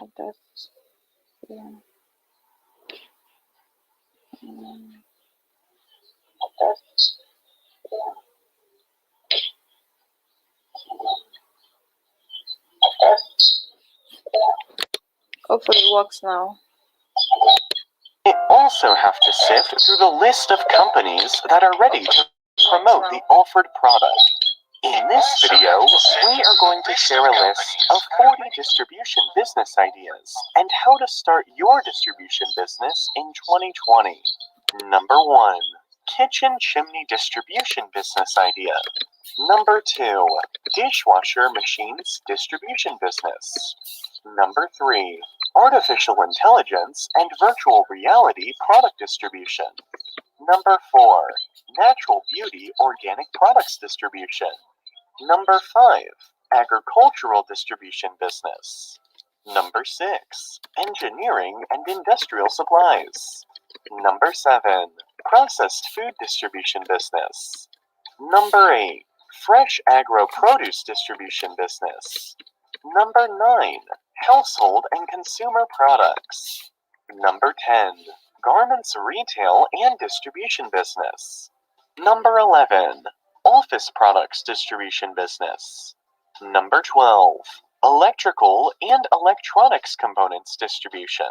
That's, yeah. Mm, that's, yeah. That's, yeah. Hopefully it works now. We also have to sift through the list of companies that are ready to promote the offered product. In this video, we are going to share a list of 40 distribution business ideas and how to start your distribution business in 2020. Number 1. Kitchen chimney distribution business idea. Number 2. Dishwasher machines distribution business. Number 3. Artificial intelligence and virtual reality product distribution. Number 4. Natural beauty organic products distribution. Number 5. Agricultural distribution business. Number 6. Engineering and industrial supplies. Number 7. Processed food distribution business. Number 8. Fresh agro produce distribution business. Number 9. Household and consumer products. Number 10. Garments retail and distribution business. Number 11. Office products distribution business. Number 12. Electrical and electronics components distribution.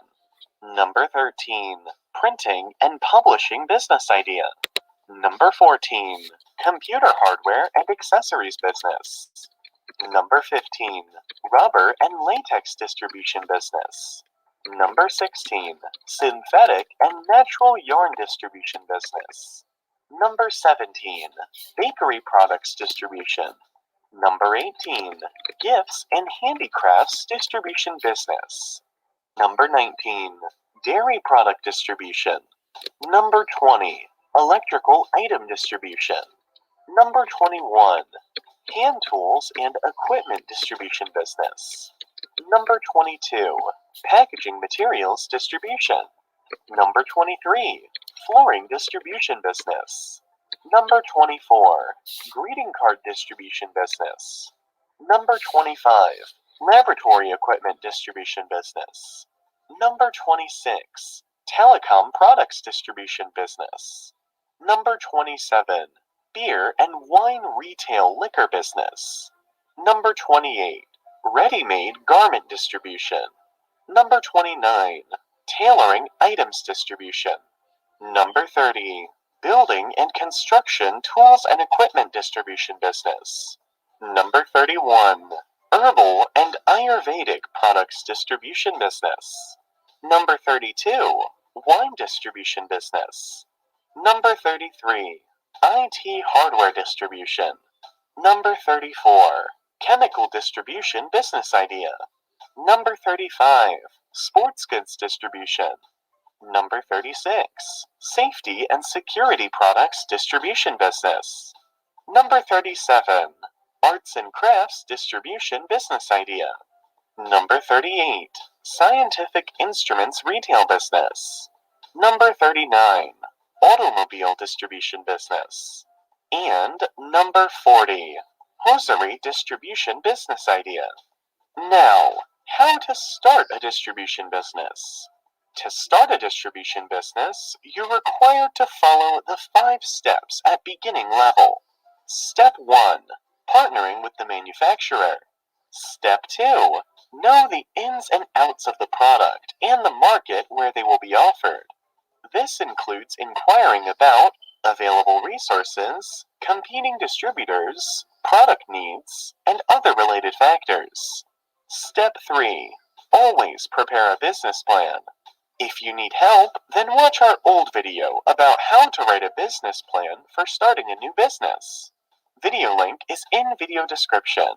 Number 13. Printing and publishing business idea. Number 14. Computer hardware and accessories business. Number 15. Rubber and latex distribution business. Number 16. Synthetic and natural yarn distribution business. Number 17. Bakery products distribution. Number 18. Gifts and handicrafts distribution business. Number 19. Dairy product distribution. Number 20. Electrical item distribution. Number 21. Hand tools and equipment distribution business. Number 22. Packaging materials distribution. Number 23. Flooring distribution business. Number 24. Greeting card distribution business. Number 25. Laboratory equipment distribution business. Number 26. Telecom products distribution business. Number 27. Beer and wine retail liquor business. Number 28. Ready-made garment distribution. Number 29. Tailoring items distribution. Number 30. Building and construction tools and equipment distribution business. Number 31. Herbal and Ayurvedic products distribution business. Number 32. Wine distribution business. Number 33. IT hardware distribution. Number 34. Chemical distribution business idea. Number 35. Sports goods distribution. Number 36. Safety and security products distribution business. Number 37. Arts and crafts distribution business idea. Number 38. Scientific instruments retail business. Number 39. Automobile distribution business. And number 40. Hosiery distribution business idea. Now, how to start a distribution business. To start a distribution business, you're required to follow the 5 steps at beginning level. Step 1. Partnering with the manufacturer. Step 2. Know the ins and outs of the product and the market where they will be offered. This includes inquiring about available resources, competing distributors, product needs, and other related factors. Step 3. Always prepare a business plan. If you need help, then watch our old video about how to write a business plan for starting a new business. Video link is in video description.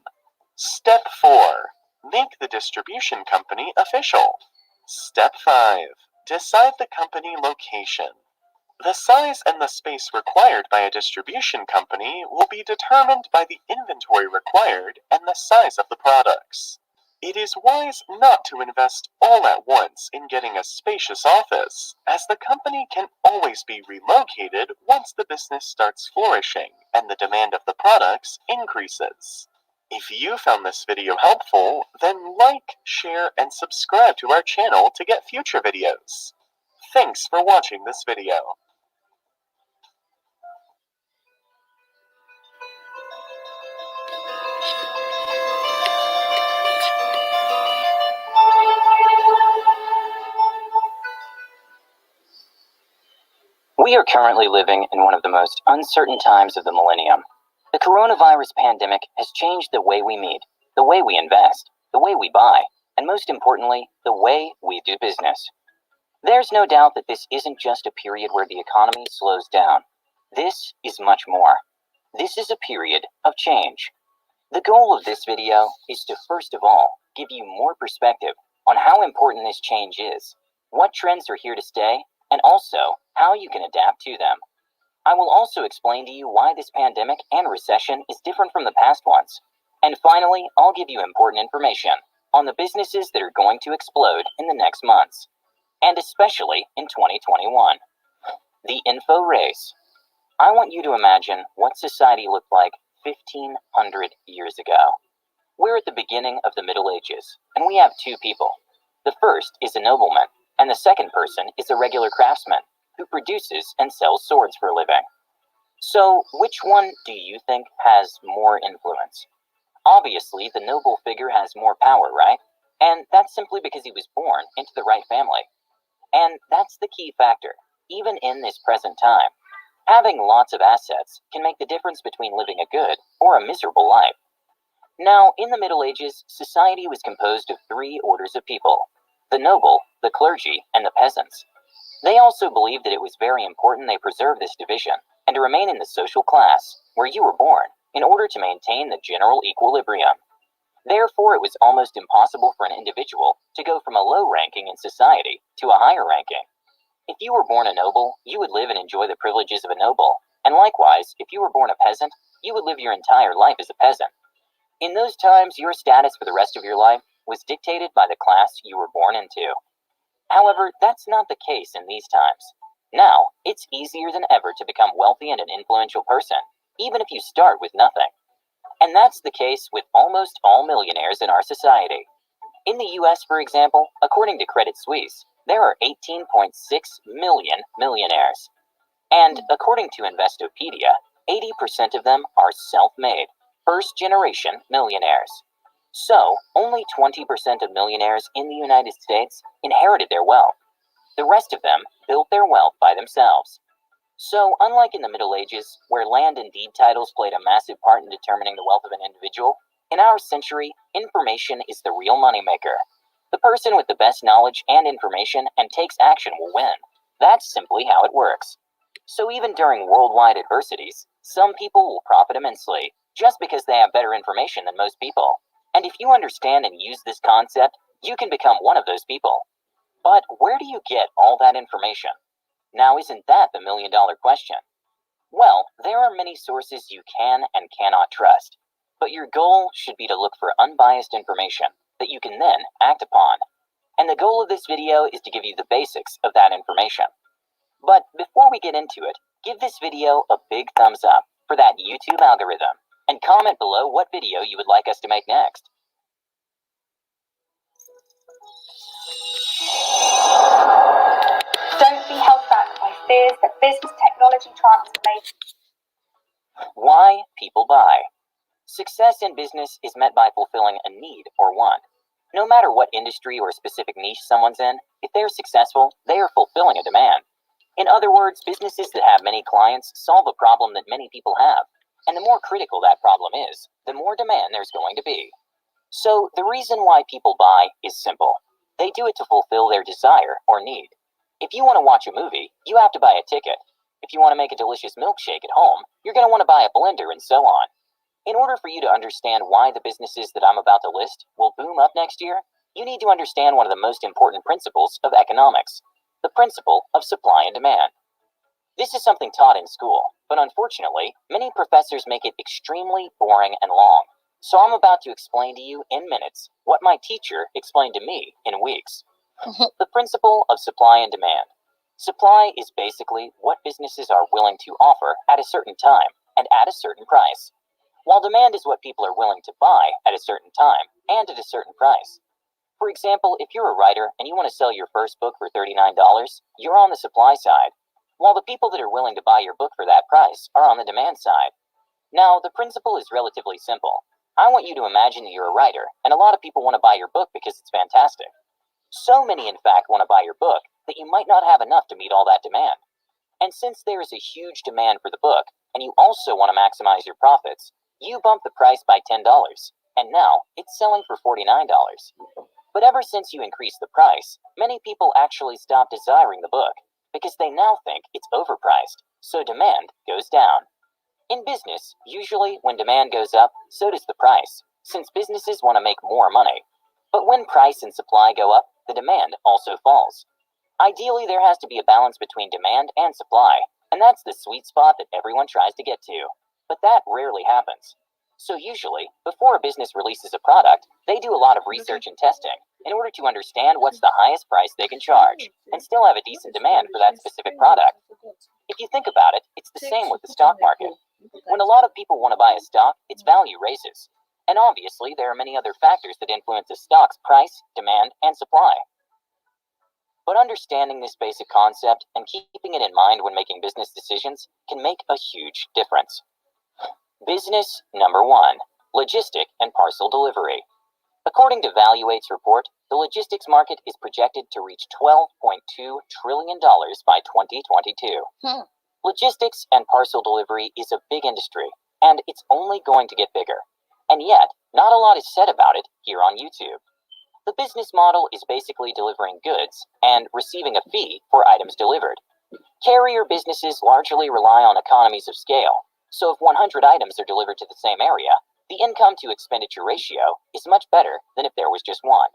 Step 4. Make the distribution company official. Step 5. Decide the company location. The size and the space required by a distribution company will be determined by the inventory required and the size of the products. It is wise not to invest all at once in getting a spacious office, as the company can always be relocated once the business starts flourishing and the demand of the products increases. If you found this video helpful, then like, share, and subscribe to our channel to get future videos. Thanks for watching this video. We are currently living in one of the most uncertain times of the millennium. The coronavirus pandemic has changed the way we meet, the way we invest, the way we buy, and most importantly, the way we do business. There's no doubt that this isn't just a period where the economy slows down. This is much more. This is a period of change. The goal of this video is to first of all give you more perspective on how important this change is, what trends are here to stay, and also how you can adapt to them. I will also explain to you why this pandemic and recession is different from the past ones. And finally, I'll give you important information on the businesses that are going to explode in the next months, and especially in 2021. The info race. I want you to imagine what society looked like 1500 years ago. We're at the beginning of the Middle Ages, and we have two people. The first is a nobleman, and the second person is a regular craftsman who produces and sells swords for a living. So, which one do you think has more influence? Obviously, the noble figure has more power, right? And that's simply because he was born into the right family. And that's the key factor, even in this present time. Having lots of assets can make the difference between living a good or a miserable life. Now, in the Middle Ages, society was composed of three orders of people: the noble, the clergy, and the peasants. They also believed that it was very important they preserve this division and to remain in the social class where you were born in order to maintain the general equilibrium. Therefore, it was almost impossible for an individual to go from a low ranking in society to a higher ranking. If you were born a noble, you would live and enjoy the privileges of a noble, and likewise, if you were born a peasant, you would live your entire life as a peasant. In those times, your status for the rest of your life was dictated by the class you were born into. However, that's not the case in these times. Now, it's easier than ever to become wealthy and an influential person, even if you start with nothing. And that's the case with almost all millionaires in our society. In the US, for example, according to Credit Suisse, there are 18.6 million millionaires. And according to Investopedia, 80% of them are self-made, first-generation millionaires. So, only 20% of millionaires in the United States inherited their wealth. The rest of them built their wealth by themselves. So, unlike in the Middle Ages, where land and deed titles played a massive part in determining the wealth of an individual, in our century, information is the real moneymaker. The person with the best knowledge and information and takes action will win. That's simply how it works. So even during worldwide adversities, some people will profit immensely, just because they have better information than most people. And if you understand and use this concept, you can become one of those people. But where do you get all that information? Now, isn't that the million-dollar question? Well, there are many sources you can and cannot trust, but your goal should be to look for unbiased information that you can then act upon. And the goal of this video is to give you the basics of that information. But before we get into it, give this video a big thumbs up for that YouTube algorithm, and comment below what video you would like us to make next. Don't be held back by fears that business technology transformation. Why people buy. Success in business is met by fulfilling a need or want. No matter what industry or specific niche someone's in, if they're successful, they are fulfilling a demand. In other words, businesses that have many clients solve a problem that many people have. And the more critical that problem is, the more demand there's going to be. So the reason why people buy is simple. They do it to fulfill their desire or need. If you want to watch a movie, you have to buy a ticket. If you want to make a delicious milkshake at home, you're going to want to buy a blender and so on. In order for you to understand why the businesses that I'm about to list will boom up next year, you need to understand one of the most important principles of economics, the principle of supply and demand. This is something taught in school, but unfortunately, many professors make it extremely boring and long. So I'm about to explain to you in minutes what my teacher explained to me in weeks. The principle of supply and demand. Supply is basically what businesses are willing to offer at a certain time and at a certain price. while demand is what people are willing to buy at a certain time and at a certain price. For example, if you're a writer and you want to sell your first book for $39, you're on the supply side, while the people that are willing to buy your book for that price are on the demand side. Now, the principle is relatively simple. I want you to imagine that you're a writer, and a lot of people want to buy your book because it's fantastic. So many, in fact, want to buy your book that you might not have enough to meet all that demand. And since there is a huge demand for the book, and you also want to maximize your profits, you bump the price by $10, and now it's selling for $49. But ever since you increased the price, many people actually stop desiring the book because they now think it's overpriced, so demand goes down. In business, usually when demand goes up, so does the price, since businesses want to make more money. But when price and supply go up, the demand also falls. Ideally, there has to be a balance between demand and supply, and that's the sweet spot that everyone tries to get to. But that rarely happens. So usually, before a business releases a product, they do a lot of research and testing in order to understand what's the highest price they can charge and still have a decent demand for that specific product. If you think about it, it's the same with the stock market. When a lot of people want to buy a stock, its value raises. And obviously, there are many other factors that influence a stock's price, demand, and supply. But understanding this basic concept and keeping it in mind when making business decisions can make a huge difference. Business number 1, logistic and parcel delivery. According to Valuate's report, the logistics market is projected to reach $12.2 trillion by 2022. Logistics and parcel delivery is a big industry, and it's only going to get bigger. And yet, not a lot is said about it here on YouTube. The business model is basically delivering goods and receiving a fee for items delivered. Carrier businesses largely rely on economies of scale, so if 100 items are delivered to the same area, the income to expenditure ratio is much better than if there was just one.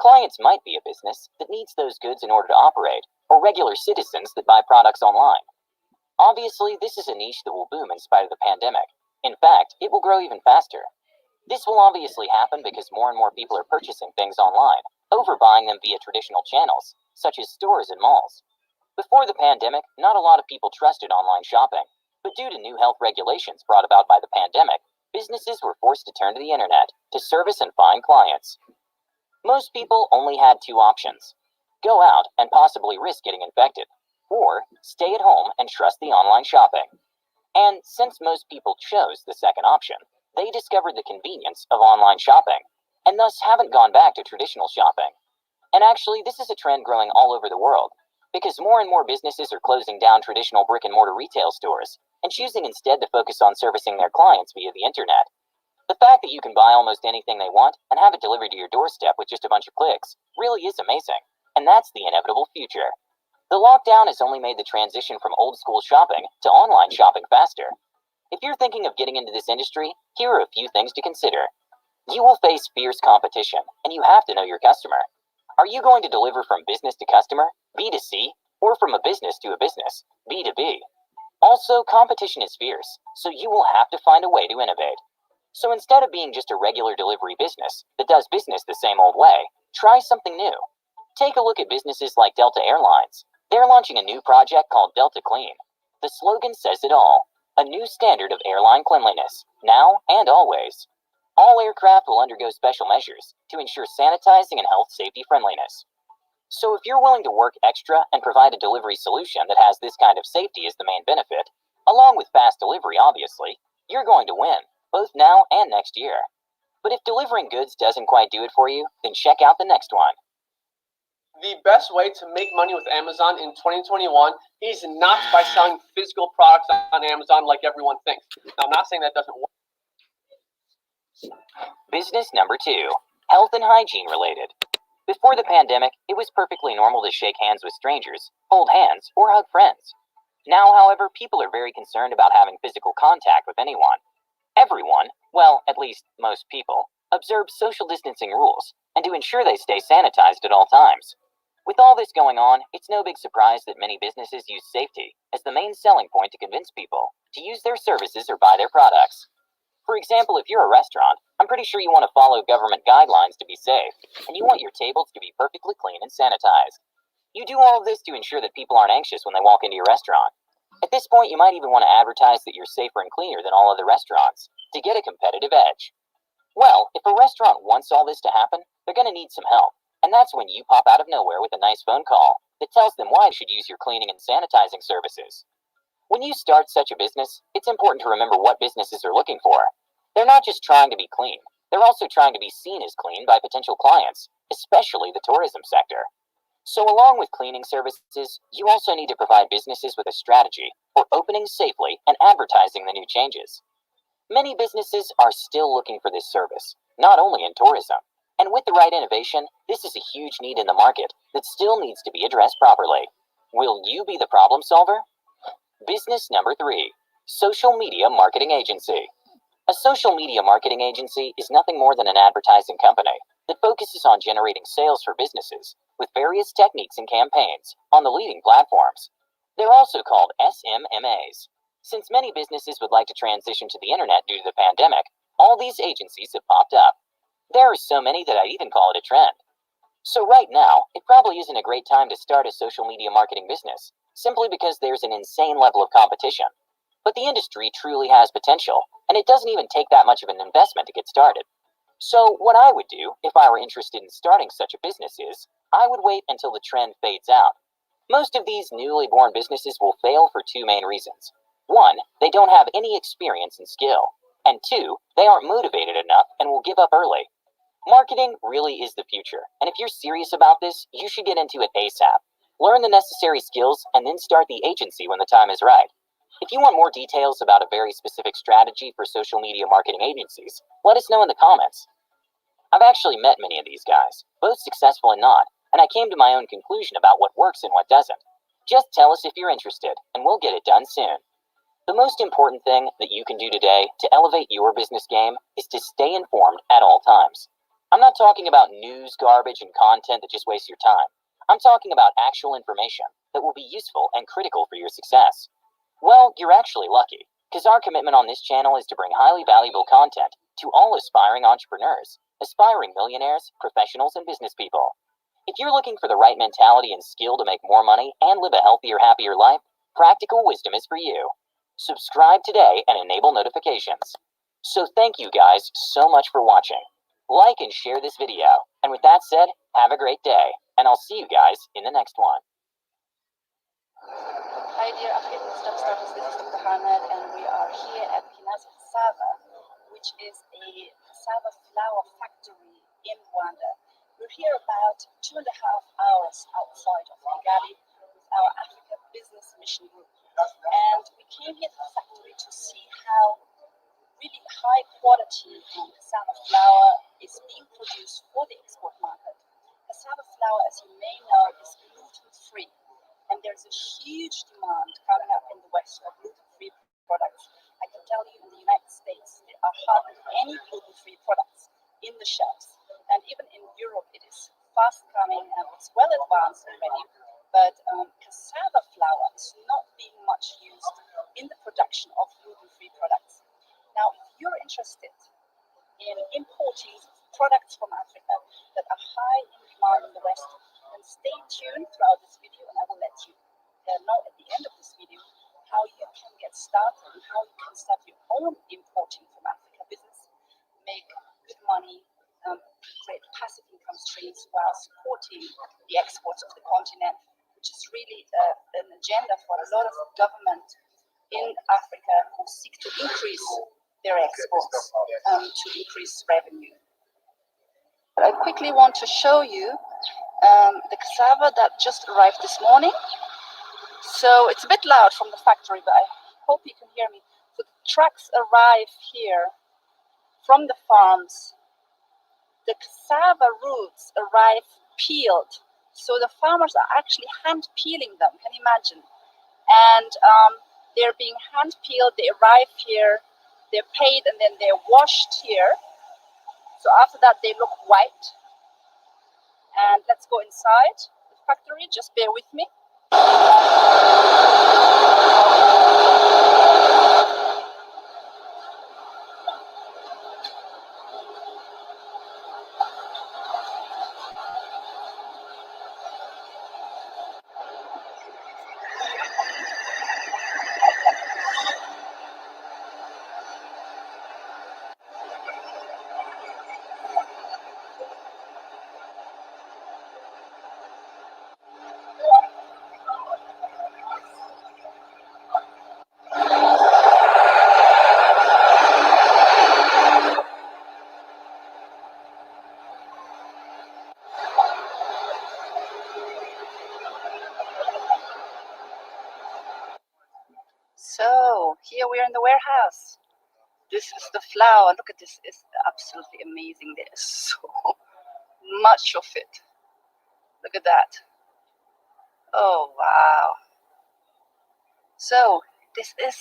Clients might be a business that needs those goods in order to operate, or regular citizens that buy products online. Obviously, this is a niche that will boom in spite of the pandemic. In fact, it will grow even faster. This will obviously happen because more and more people are purchasing things online, overbuying them via traditional channels, such as stores and malls. Before the pandemic, not a lot of people trusted online shopping, but due to new health regulations brought about by the pandemic, businesses were forced to turn to the internet to service and find clients. Most people only had two options: go out and possibly risk getting infected, or stay at home and trust the online shopping. And since most people chose the second option, they discovered the convenience of online shopping, and thus haven't gone back to traditional shopping. And actually, this is a trend growing all over the world, because more and more businesses are closing down traditional brick-and-mortar retail stores and choosing instead to focus on servicing their clients via the internet. The fact that you can buy almost anything they want and have it delivered to your doorstep with just a bunch of clicks really is amazing, and that's the inevitable future. The lockdown has only made the transition from old-school shopping to online shopping faster. If you're thinking of getting into this industry, here are a few things to consider. You will face fierce competition, and you have to know your customer. Are you going to deliver from business to customer, B2C, or from a business to a business, B2B? Also, competition is fierce, so you will have to find a way to innovate. So instead of being just a regular delivery business that does business the same old way, try something new. Take a look at businesses like Delta Airlines. They're launching a new project called Delta Clean. The slogan says it all: a new standard of airline cleanliness, now and always. All aircraft will undergo special measures to ensure sanitizing and health safety friendliness. So if you're willing to work extra and provide a delivery solution that has this kind of safety as the main benefit, along with fast delivery obviously, you're going to win, both now and next year. But if delivering goods doesn't quite do it for you, then check out the next one. The best way to make money with Amazon in 2021 is not by selling physical products on Amazon like everyone thinks. Now, I'm not saying that doesn't work. Business number 2, health and hygiene related. Before the pandemic, it was perfectly normal to shake hands with strangers, hold hands, or hug friends. Now, however, people are very concerned about having physical contact with anyone. Everyone, well, at least most people, observe social distancing rules, and to ensure they stay sanitized at all times. With all this going on, it's no big surprise that many businesses use safety as the main selling point to convince people to use their services or buy their products. For example, if you're a restaurant, I'm pretty sure you want to follow government guidelines to be safe, and you want your tables to be perfectly clean and sanitized. You do all of this to ensure that people aren't anxious when they walk into your restaurant. At this point, you might even want to advertise that you're safer and cleaner than all other restaurants. to get a competitive edge. Well, if a restaurant wants all this to happen, they're going to need some help. And that's when you pop out of nowhere with a nice phone call that tells them why they should use your cleaning and sanitizing services. When you start such a business, it's important to remember what businesses are looking for. They're not just trying to be clean. They're also trying to be seen as clean by potential clients, especially the tourism sector. So along with cleaning services, you also need to provide businesses with a strategy for opening safely and advertising the new changes. Many businesses are still looking for this service, not only in tourism. And with the right innovation, this is a huge need in the market that still needs to be addressed properly. Will you be the problem solver? Business number 3, social media marketing agency. A social media marketing agency is nothing more than an advertising company that focuses on generating sales for businesses with various techniques and campaigns on the leading platforms. They're also called SMMAs. Since many businesses would like to transition to the internet due to the pandemic, all these agencies have popped up. There are so many that I'd even call it a trend. So right now, it probably isn't a great time to start a social media marketing business, simply because there's an insane level of competition. But the industry truly has potential, and it doesn't even take that much of an investment to get started. So what I would do if I were interested in starting such a business is, I would wait until the trend fades out. Most of these newly born businesses will fail for 2 main reasons. 1, they don't have any experience and skill. And 2, they aren't motivated enough and will give up early. Marketing really is the future, and if you're serious about this, you should get into it ASAP. Learn the necessary skills and then start the agency when the time is right. If you want more details about a very specific strategy for social media marketing agencies, let us know in the comments. I've actually met many of these guys, both successful and not, and I came to my own conclusion about what works and what doesn't. Just tell us if you're interested, and we'll get it done soon. The most important thing that you can do today to elevate your business game is to stay informed at all times. I'm not talking about news garbage and content that just wastes your time. I'm talking about actual information that will be useful and critical for your success. Well, you're actually lucky, because our commitment on this channel is to bring highly valuable content to all aspiring entrepreneurs, aspiring millionaires, professionals, and business people. If you're looking for the right mentality and skill to make more money and live a healthier, happier life, Practical Wisdom is for you. Subscribe today and enable notifications. So thank you guys so much for watching. Like and share this video. And with that said, have a great day, and I'll see you guys in the next one. Hi dear affiliate starters, this is Dr. Harnett, and we are here at Cassava, which is a cassava flour factory in Rwanda. We're here about 2.5 hours outside of Kigali with our Africa Business Mission Group. And we came here to the factory to see how really high quality cassava flour is being produced for the export market. Cassava flour, as you may know, is gluten-free, and there's a huge demand coming up in the West for gluten-free products. I can tell you in the United States, there are hardly any gluten-free products in the shelves, and even in Europe, it is fast coming and it's well advanced already. But cassava flour is not being much used in the production of gluten-free products. Now, if you're interested in importing products from Africa that are high in demand in the West, then stay tuned throughout this video, and I will let you know at the end of this video how you can get started and how you can start your own importing from Africa business, make good money, create passive income streams while supporting the exports of the continent, which is really an agenda for a lot of government in Africa who seek to increase their exports to increase revenue. I quickly want to show you the cassava that just arrived this morning. So it's a bit loud from the factory, but I hope you can hear me. So the trucks arrive here from the farms. The cassava roots arrive peeled. So the farmers are actually hand peeling them, can you imagine? And they're being hand peeled, they arrive here, they're paid, and then they're washed here. So after that, they look white. And let's go inside the factory, just bear with me. here we are in the warehouse. This is the flour. Look at this. It's absolutely amazing. There's so much of it. Look at that. Oh, wow. So this is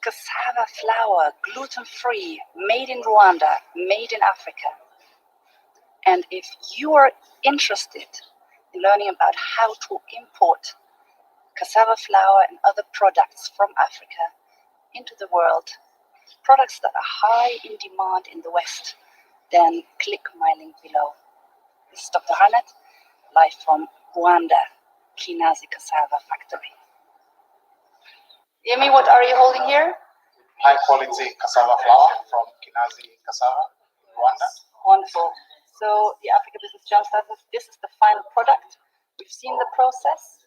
cassava flour, gluten-free, made in Rwanda, made in Africa. And if you are interested in learning about how to import cassava flour and other products from Africa into the world, products that are high in demand in the West, then click my link below. This is Dr. Harnett, live from Rwanda, Kinazi Cassava Factory. Yemi, what are you holding here? High quality cassava flour from Kinazi Cassava, Rwanda. Wonderful. So the Africa Business Jumpstarters, this is the final product. We've seen the process.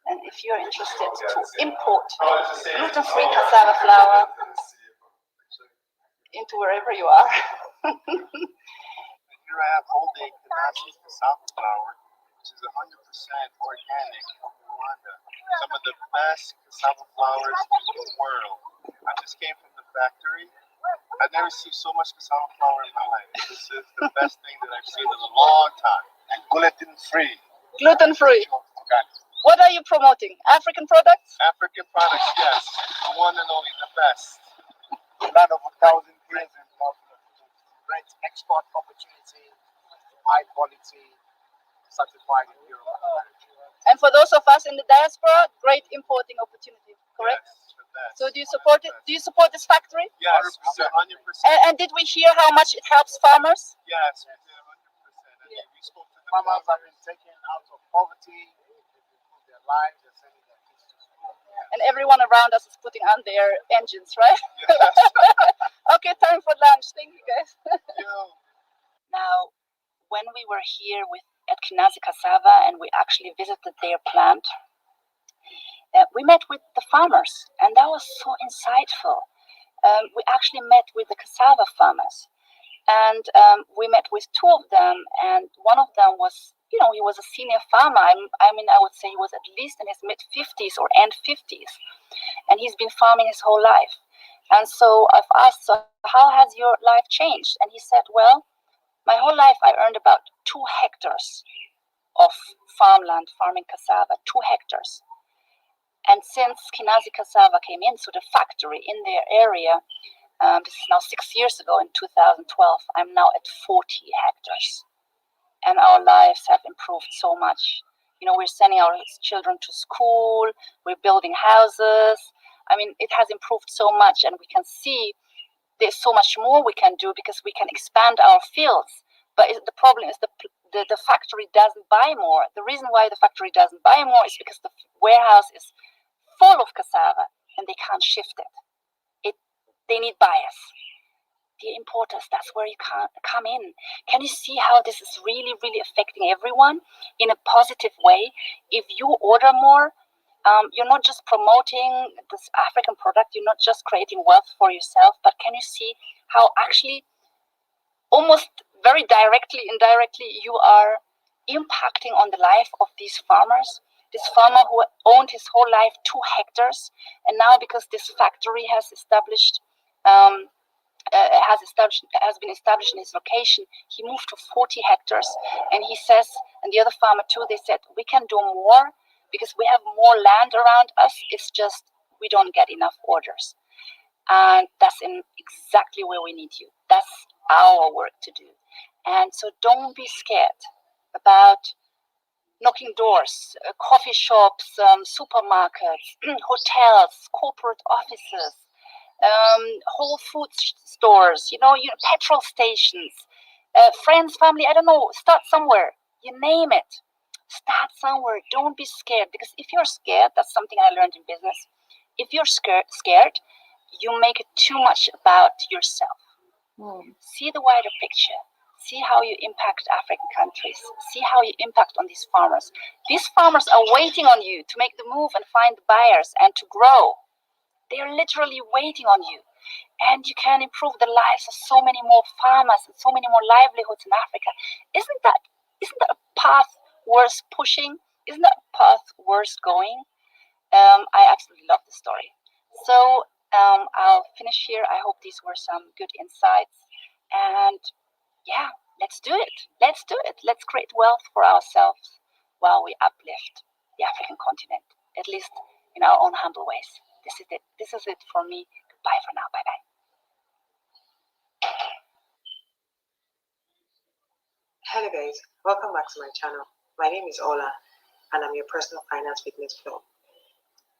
And if you're interested to import gluten-free cassava flour into wherever you are. Here I have holding Kinazi cassava flour, which is 100% organic from Rwanda. Some of the best cassava flours in the world. I just came from the factory. I've never seen so much cassava flour in my life. This is the best thing that I've seen in a long time. And gluten-free. Gluten-free. Organic. What are you promoting? African products? African products, yes. The one and only, the best. Land of 1,000 years and great export opportunity, high quality, certified in Europe. And for those of us in the diaspora, great importing opportunity, correct? Yes, the best. So do you support it? Do you support this factory? Yes, 100%. And did we hear how much it helps farmers? Yes, we did 100%. And we spoke to the farmers have been taken out of poverty, improve their lives, they're sending their kids to school. And everyone around us is putting on their engines, right? Yes. Okay, time for lunch. Thank you, guys. You. Now, when we were here at Kinazi Cassava and we actually visited their plant, we met with the farmers, and that was so insightful. We actually met with the cassava farmers, and we met with two of them, and one of them was, he was a senior farmer. I would say he was at least in his mid-50s or end 50s, and he's been farming his whole life. And so I've asked, so how has your life changed? And he said, well, my whole life I earned about 2 hectares of farmland farming cassava, 2 hectares. And since Kinazi Cassava came into the factory in their area, this is now 6 years ago in 2012, I'm now at 40 hectares. And our lives have improved so much. We're sending our children to school, we're building houses. It has improved so much, and we can see there's so much more we can do because we can expand our fields. But the problem is the factory doesn't buy more. The reason why the factory doesn't buy more is because the warehouse is full of cassava and they can't shift it. They need buyers. The importers, that's where you can't come in. Can you see how this is really, really affecting everyone in a positive way? If you order more, you're not just promoting this African product, you're not just creating wealth for yourself, but can you see how actually almost very directly, indirectly, you are impacting on the life of these farmers? This farmer who owned his whole life 2 hectares, and now because this factory has been established in his location, he moved to 40 hectares. And he says, and the other farmer too, they said, we can do more because we have more land around us. It's just we don't get enough orders. And that's exactly where we need you. That's our work to do. And so don't be scared about knocking doors, coffee shops, supermarkets, hotels, corporate offices, Whole Foods stores, petrol stations, friends, family, I don't know, start somewhere. You name it. Start somewhere. Don't be scared, because if you're scared, that's something I learned in business. If you're scared, you make it too much about yourself. See the wider picture. See how you impact African countries. See how you impact on these farmers. These farmers are waiting on you to make the move and find the buyers and to grow. They are literally waiting on you. And you can improve the lives of so many more farmers and so many more livelihoods in Africa. Isn't that a path worth pushing? Isn't that a path worth going? I absolutely love the story. So I'll finish here. I hope these were some good insights. And yeah, let's do it. Let's do it. Let's create wealth for ourselves while we uplift the African continent, at least in our own humble ways. This is it. This is it for me. Goodbye for now. Bye bye. Hello guys, welcome back to my channel. My name is Ola and I'm your personal finance fitness pro.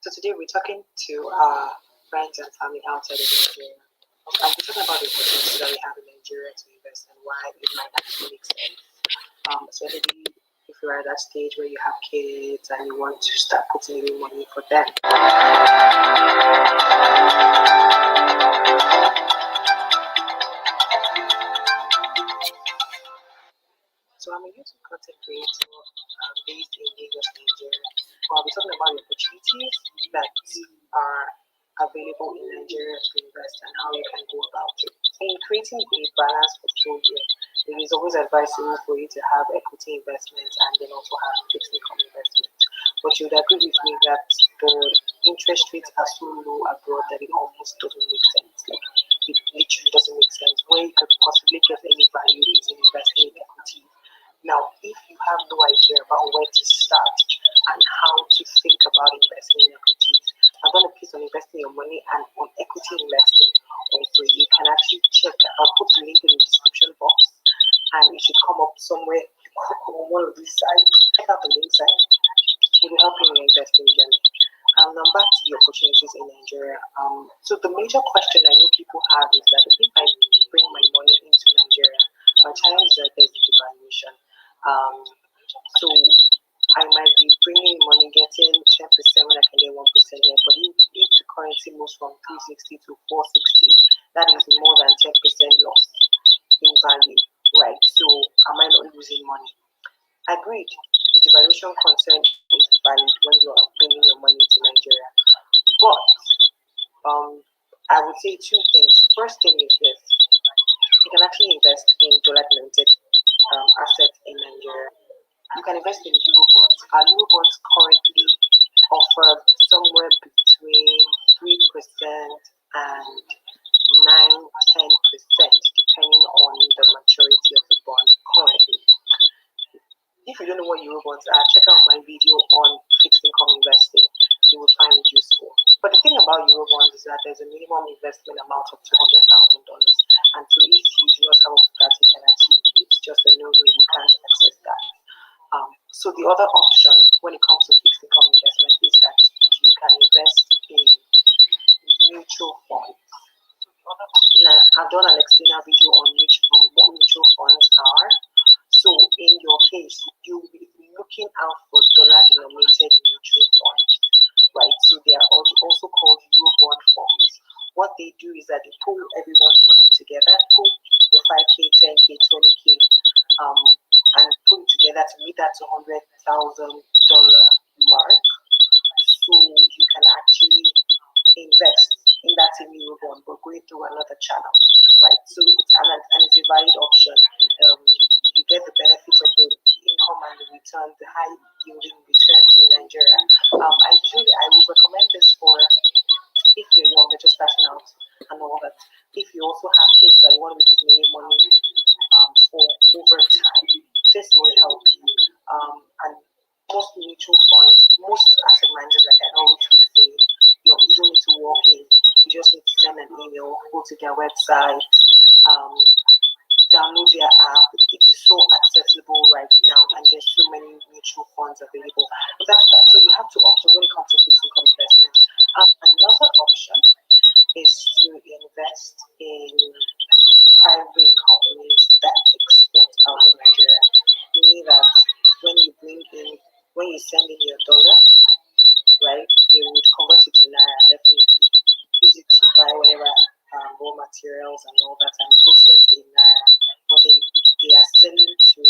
So today we're talking to our friends and family outside of Nigeria. And we're talking about the opportunities that we have in Nigeria to invest and why it might actually make sense. Especially if you're at that stage where you have kids and you want to start putting in money for them. So I'm a YouTube content creator based in Lagos, Nigeria. I'll be talking about the opportunities that are available in Nigeria to invest and how you can go about it. In creating a balanced portfolio, it is always advisable for you to have equity investments and then also have fixed income investments. But you would agree with me that the interest rates are so low abroad that it almost doesn't make sense. Like it literally doesn't make sense. Where you could possibly get any value is in investing in equity. Now, if you have no idea about where to start and how to think about investing in equities, I've done a piece on investing your money and on equity investing. Also, you can actually check. I'll put the link in the description box, and it should come up somewhere on one of these sites. Check out the link site. It will help you in your investing journey. Now back to the opportunities in Nigeria. So the major question I know people have is that if I bring my money into Nigeria, my challenge is that there's devaluation. So I might be bringing money, getting 10% when I can get 1% here. But if the currency moves from 360 to 460, that is more than 10% loss in value, right? So am I not losing money? Agreed. The devaluation concern is valid when you are bringing your money to Nigeria. But I would say two things. First thing is this: you can actually invest in dollar-denominated assets in Nigeria. You can invest in Eurobonds. Our Eurobonds currently offer somewhere between 3% and 9-10%, depending on the maturity of the bond currently. If you don't know what Eurobonds are, check out my video on fixed income investing. You will find it useful. But the thing about Eurobonds is that there's a minimum investment amount of $200,000. And so if you do not have up to that, you can actually, it's just a no-no, you can't access that. So the other option when it comes to fixed income investment is that you can invest in mutual funds. Now, I've done an explainer video on what mutual funds are. So in your case, you'll be looking out for dollar-denominated mutual funds, right? So they are also called Eurobond funds. What they do is that they pull everyone's money together, pull your 5K, 10K, 20K, and put it together to meet that $200,000 mark. So you can actually invest in that same Eurobond, but going through another channel, right? So it's a valid option. You get the benefits of the income and the return, the high yielding returns in Nigeria. I would recommend this for if you're young, you're just starting out and all that. If you also have kids and you want to be putting any money for over time, this will help you. And most mutual funds, most asset managers, like I always keep saying, you don't need to walk in. You just need to send an email, go to their website, download their app. It is so accessible right now, and there's so many mutual funds available. But that's that. So you have to opt when it comes to fixed income investment. Another option is to invest in private companies that export out of Nigeria. Meaning that when you send in your dollars, right, they would convert it to naira, definitely. Use it to buy whatever raw materials and all that and process in naira. But then they are selling to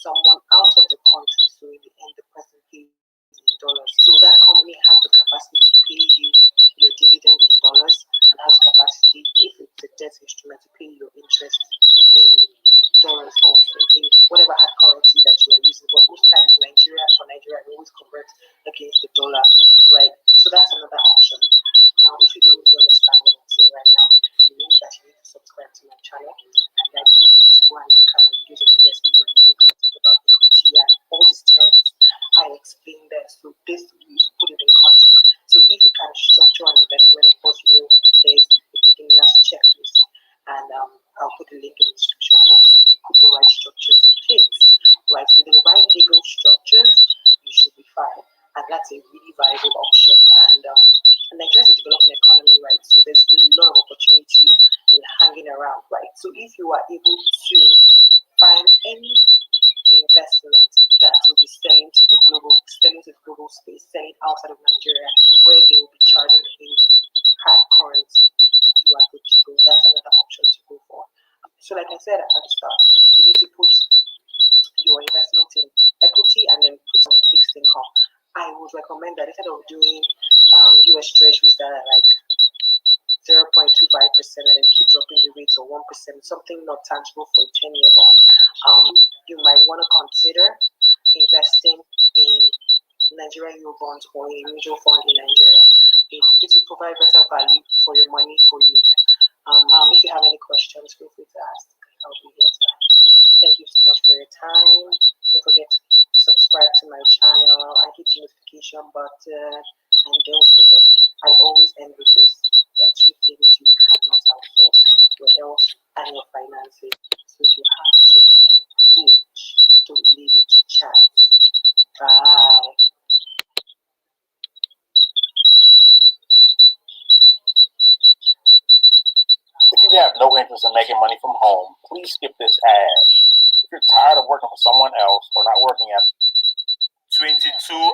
someone out of the country, so in the end, the person pays in dollars. So that company has the capacity to pay you your dividend in dollars and has capacity, if it's a debt instrument, to pay your interest in dollars also, in whatever hard currency that you are using. But most times for Nigeria, we always convert against the dollar, right? this we need to put it in context. So if you can structure an investment, of course, you know there's a beginner's checklist, and I'll put a link in the description box so you put the right structures in place. Right, with the right legal structures, you should be fine, and that's a really viable option. And Nigeria is a developing economy, right? So there's a lot of opportunities in hanging around, right? So if you are able to find any investment that will be selling to the global space, selling outside of Nigeria, where they will be charging in hard currency, you are good to go. That's another option to go for. So, like I said at the start, you need to put your investment in equity and then put some fixed income. I would recommend that instead of doing US treasuries that are like 0.25% and then keep dropping the rates or 1%, something not tangible for a 10-year bond, you might want to consider investing in Nigerian Euro bonds or a mutual fund in Nigeria. It will provide better value for your money for you. If you have any questions, feel free to ask. I'll be here to answer. Thank you so much for your time. Don't forget to subscribe to my channel and hit the notification button. And don't forget, I always end with this. There are two things you cannot outsource: your health and your finances. So you have to engage. Don't leave it to chance. Bye. If you have no interest in making money from home, please skip this ad. If you're tired of working for someone else or not working at 22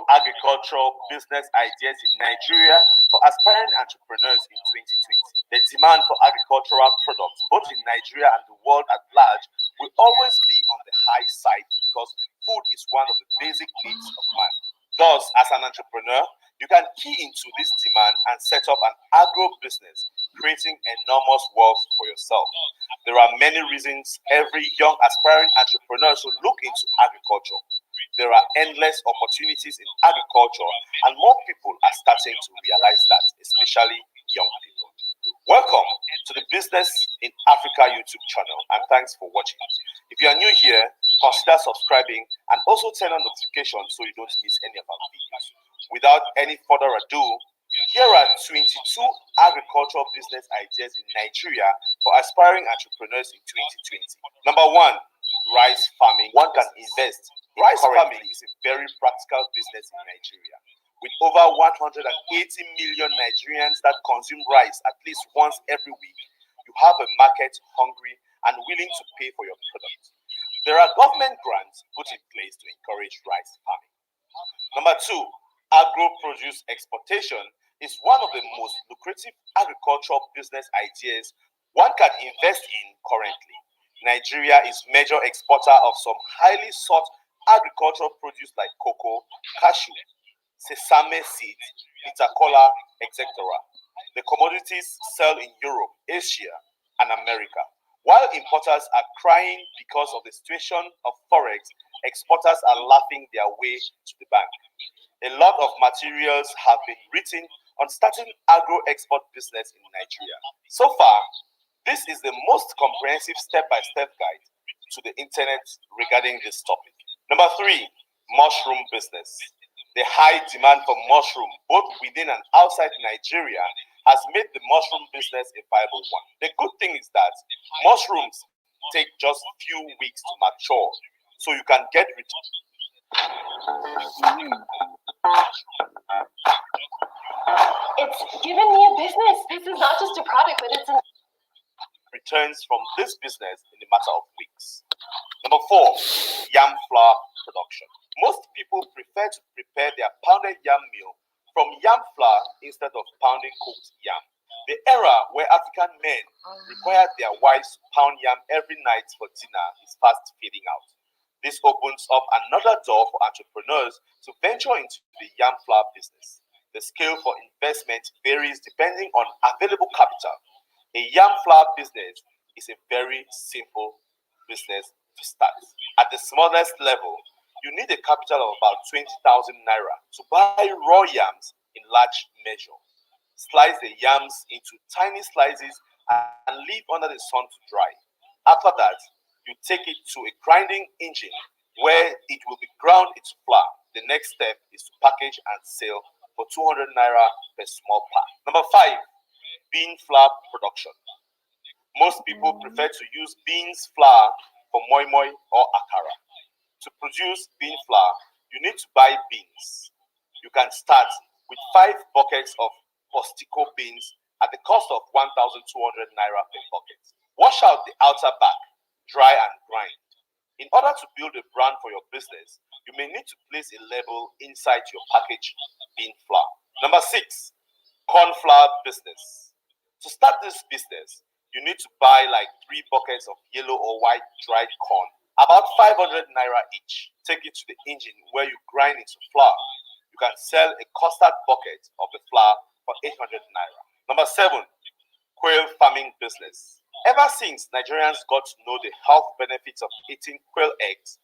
agricultural business ideas in Nigeria for aspiring entrepreneurs in 2020. The demand for agricultural products, both in Nigeria and the world at large, will always be on the high side because food is one of the basic needs of man. Thus, as an entrepreneur, you can key into this demand and set up an agro business, creating enormous wealth for yourself. There are many reasons every young aspiring entrepreneur should look into agriculture. There are endless opportunities in agriculture, and more people are starting to realize that, especially young people. Welcome to the Business in Africa YouTube channel, and thanks for watching. If you are new here, consider subscribing and also turn on notifications so you don't miss any of our videos. Without any further ado, here are 22 agricultural business ideas in Nigeria for aspiring entrepreneurs in 2020. Number 1, rice farming. One can invest. Rice farming is a very practical business in Nigeria. With over 180 million Nigerians that consume rice at least once every week, you have a market hungry and willing to pay for your product. There are government grants put in place to encourage rice farming. Number 2, agro-produce exportation is one of the most lucrative agricultural business ideas one can invest in currently. Nigeria is major exporter of some highly sought agricultural produce like cocoa, cashew, sesame seeds, bitter kola, etc. The commodities sell in Europe, Asia, and America. While importers are crying because of the situation of forex, exporters are laughing their way to the bank. A lot of materials have been written on starting agro-export business in Nigeria. So far, this is the most comprehensive step-by-step guide to the internet regarding this topic. Number 3, mushroom business. The high demand for mushroom, both within and outside Nigeria, has made the mushroom business a viable one. The good thing is that mushrooms take just few weeks to mature, so you can get It's given me a business. This is not just a product, but it's an returns from this business in a matter of weeks. Number 4, yam flour production. Most people prefer to prepare their pounded yam meal from yam flour instead of pounding cooked yam. The era where African men required their wives to pound yam every night for dinner is fast fading out. This opens up another door for entrepreneurs to venture into the yam flour business. The scale for investment varies depending on available capital. A yam flour business is a very simple business to start. At the smallest level, you need a capital of about 20,000 naira to buy raw yams in large measure. Slice the yams into tiny slices and leave under the sun to dry. After that, you take it to a grinding engine where it will be ground into flour. the next step is to package and sell for 200 naira per small pack. Number 5, bean flour production. Most people prefer to use beans flour for moi moi or akara. To produce bean flour, you need to buy beans. You can start with 5 buckets of Postico beans at the cost of 1,200 naira per bucket. Wash out the outer back, dry and grind. In order to build a brand for your business, you may need to place a label inside your packaged bean flour. Number 6, corn flour business. To start this business, you need to buy like 3 buckets of yellow or white dried corn, about 500 naira each. Take it to the engine where you grind into flour. You can sell a custard bucket of the flour for 800 naira. Number 7, quail farming business. Ever since Nigerians got to know the health benefits of eating quail eggs,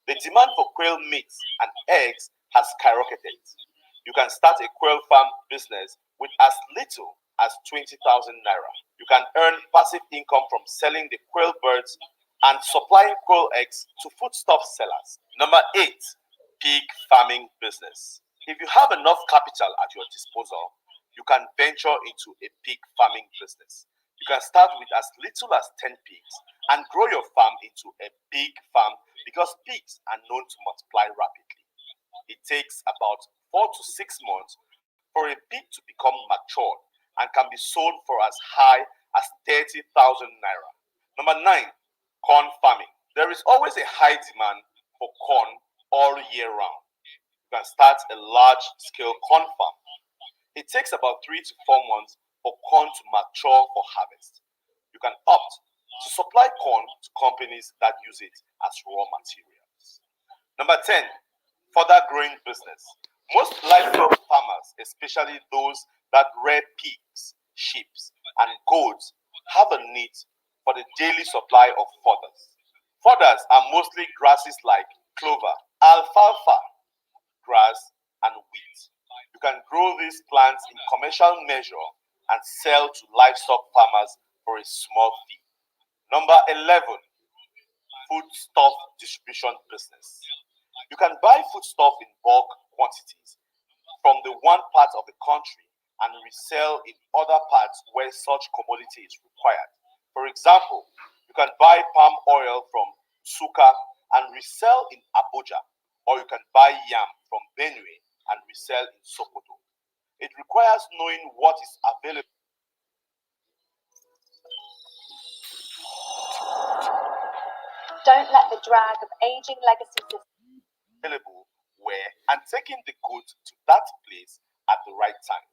the demand for quail meat and eggs has skyrocketed. You can start a quail farm business with as little as 20,000 naira. You can earn passive income from selling the quail birds and supplying quail eggs to foodstuff sellers. Number 8, pig farming business. If you have enough capital at your disposal, you can venture into a pig farming business. You can start with as little as 10 pigs and grow your farm into a big farm because pigs are known to multiply rapidly. It takes about 4 to 6 months for a pig to become matured and can be sold for as high as 30,000 naira. Number 9, corn farming. There is always a high demand for corn all year round. You can start a large-scale corn farm. It takes about 3 to 4 months for corn to mature for harvest. You can opt to supply corn to companies that use it as raw materials. Number 10, further growing business. Most livestock farmers, especially those that rear pigs, sheep, and goats, have a need for the daily supply of fodders. Fodders are mostly grasses like clover, alfalfa, grass, and wheat. You can grow these plants in commercial measure and sell to livestock farmers for a small fee. Number 11, foodstuff distribution business. You can buy foodstuff in bulk quantities from the one part of the country and resell in other parts where such commodity is required. For example, you can buy palm oil from Suka and resell in Abuja, or you can buy yam from Benue and resell in Sokoto. It requires knowing what is available Don't let the drag of aging legacy systems where and taking the goods to that place at the right time.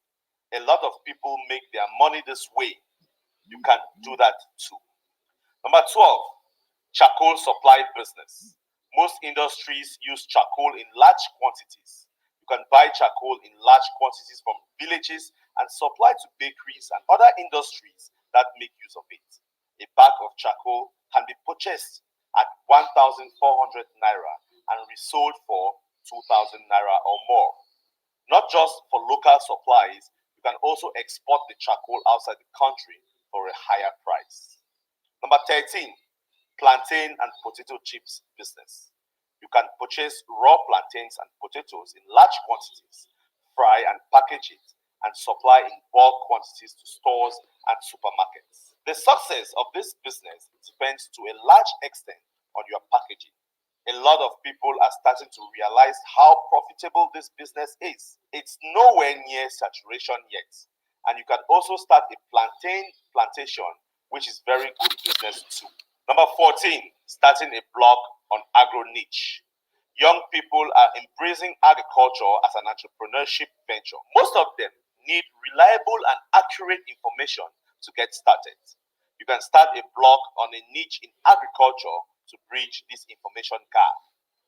A lot of people make their money this way. You can do that too. Number 12, charcoal supply business. Most industries use charcoal in large quantities. You can buy charcoal in large quantities from villages and supply to bakeries and other industries that make use of it. A bag of charcoal can be purchased at 1,400 naira and resold for 2,000 naira or more. Not just for local supplies, you can also export the charcoal outside the country for a higher price. Number 13, plantain and potato chips business. You can purchase raw plantains and potatoes in large quantities, fry and package it, and supply in bulk quantities to stores and supermarkets. The success of this business depends to a large extent on your packaging. A lot of people are starting to realize how profitable this business is. It's nowhere near saturation yet. And you can also start a plantain plantation, which is very good business too. Number 14, starting a blog on agro niche. Young people are embracing agriculture as an entrepreneurship venture. Most of them need reliable and accurate information to get started. You can start a blog on a niche in agriculture to bridge this information gap.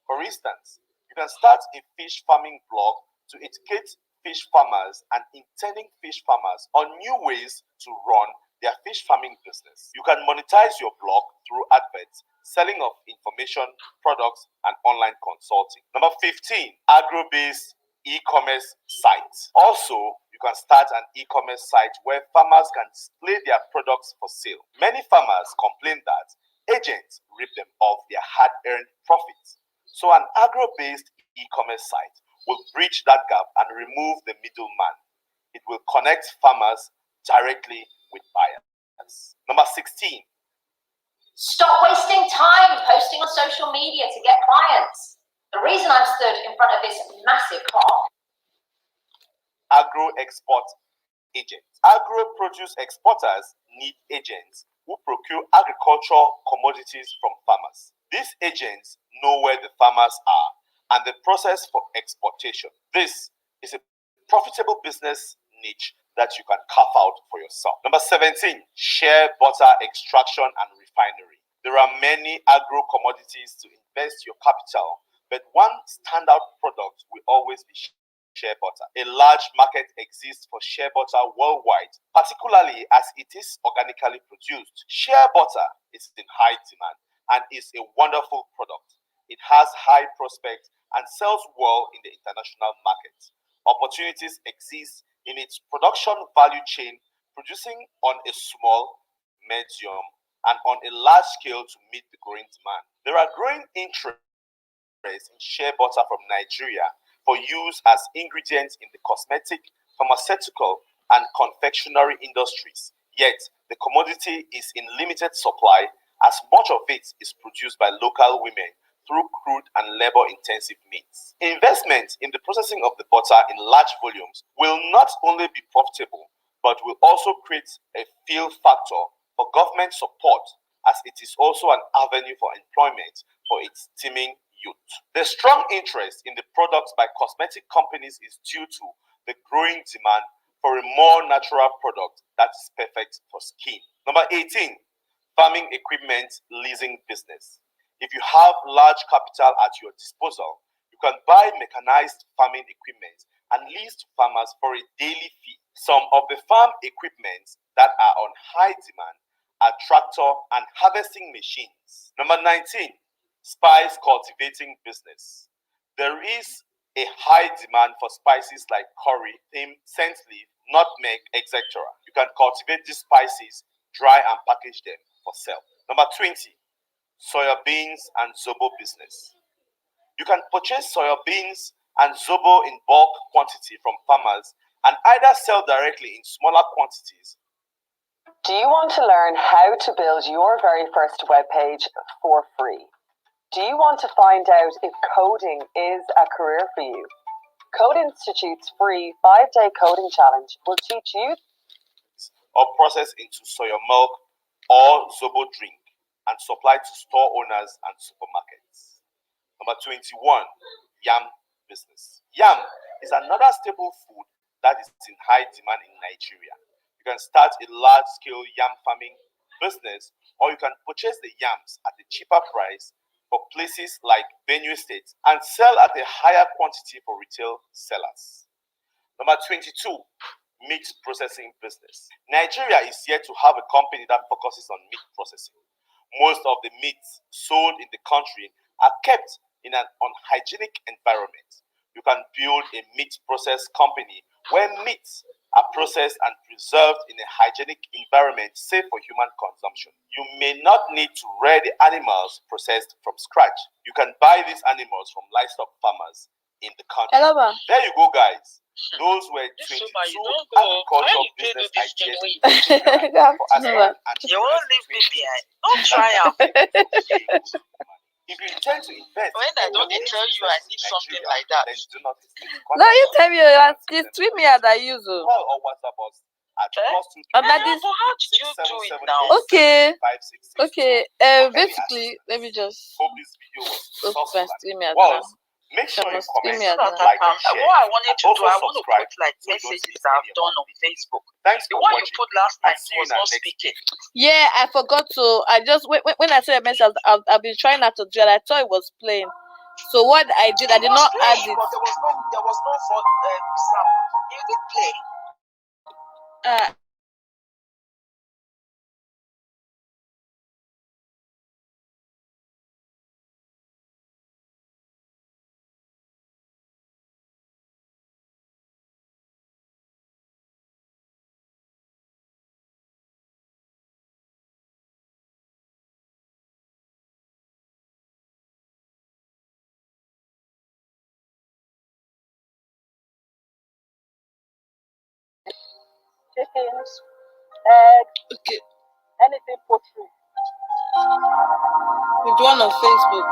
For instance, you can start a fish farming blog to educate fish farmers and intending fish farmers on new ways to run their fish farming business. You can monetize your blog through adverts, selling of information, products, and online consulting. Number 15, agro-based e-commerce sites. Also, you can start an e-commerce site where farmers can display their products for sale. Many farmers complain that agents rip them off their hard-earned profits. So an agro-based e-commerce site will bridge that gap and remove the middleman. It will connect farmers directly with buyers. Number 16. Stop wasting time posting on social media to get clients. The reason I'm stood in front of this massive car. Agro export agents. Agro produce exporters need agents who procure agricultural commodities from farmers. These agents know where the farmers are and the process for exportation. This is a profitable business niche that you can carve out for yourself. Number 17, shea butter extraction and refinery. There are many agro commodities to invest your capital, but one standout product will always be shea butter. A large market exists for shea butter worldwide, particularly as it is organically produced. Shea butter is in high demand and is a wonderful product. It has high prospects and sells well in the international market. Opportunities exist in its production value chain, producing on a small, medium, and on a large scale to meet the growing demand. There are growing interest in shea butter from Nigeria for use as ingredients in the cosmetic, pharmaceutical, and confectionery industries. Yet, the commodity is in limited supply as much of it is produced by local women through crude and labor-intensive means. Investment in the processing of the butter in large volumes will not only be profitable, but will also create a feel factor for government support, as it is also an avenue for employment for its teeming youth. The strong interest in the products by cosmetic companies is due to the growing demand for a more natural product that is perfect for skin. Number 18, farming equipment leasing business. If you have large capital at your disposal, you can buy mechanized farming equipment and lease to farmers for a daily fee. Some of the farm equipment that are on high demand are tractor and harvesting machines. Number 19, spice cultivating business. There is a high demand for spices like curry, thyme, scent leaf, nutmeg, etc. You can cultivate these spices, dry and package them for sale. Number 20, soya beans and zobo business. You can purchase soya beans and zobo in bulk quantity from farmers and either sell directly in smaller quantities. Do you want to learn how to build your very first web page for free? Do you want to find out if coding is a career for you? Code Institute's free 5-day coding challenge will teach you or process into soya milk or zobo drink and supply to store owners and supermarkets. Number 21, yam business. Yam is another staple food that is in high demand in Nigeria. You can start a large-scale yam farming business, or you can purchase the yams at a cheaper price for places like Benue State and sell at a higher quantity for retail sellers. Number 22, meat processing business. Nigeria is yet to have a company that focuses on meat processing. Most of the meats sold in the country are kept in an unhygienic environment. You can build a meat process company where meats are processed and preserved in a hygienic environment safe for human consumption. You may not need to rear the animals processed from scratch. You can buy these animals from livestock farmers in the country. Hello, ma. There you go, guys. Those were 22 agricultural business ideas. You won't leave me behind. Don't try out. If you intend to invest, when I don't tell you I need something like that, then do not hesitate to No, contact you us. tell me you treat me as I use. Call or WhatsApp us at And that but is how did you do it now? okay. 566. Okay. Any Basically, let me just Hope this video was open useful my stream as well. now. Make sure you must give comment, me a So that like, I and can, share. what I wanted to do, Also I want to subscribe put like so you don't messages miss I've any of done our on Facebook. Thanks The for one you watching. put last And night see you was in our not next speaking. Yeah, I forgot to. I just when I said a message, I've been trying not to do it. I thought it was playing. So what I did, I did not add it. But there was no sound. You did play. Uh, chickens, eggs, Okay. anything poultry. With one on Facebook.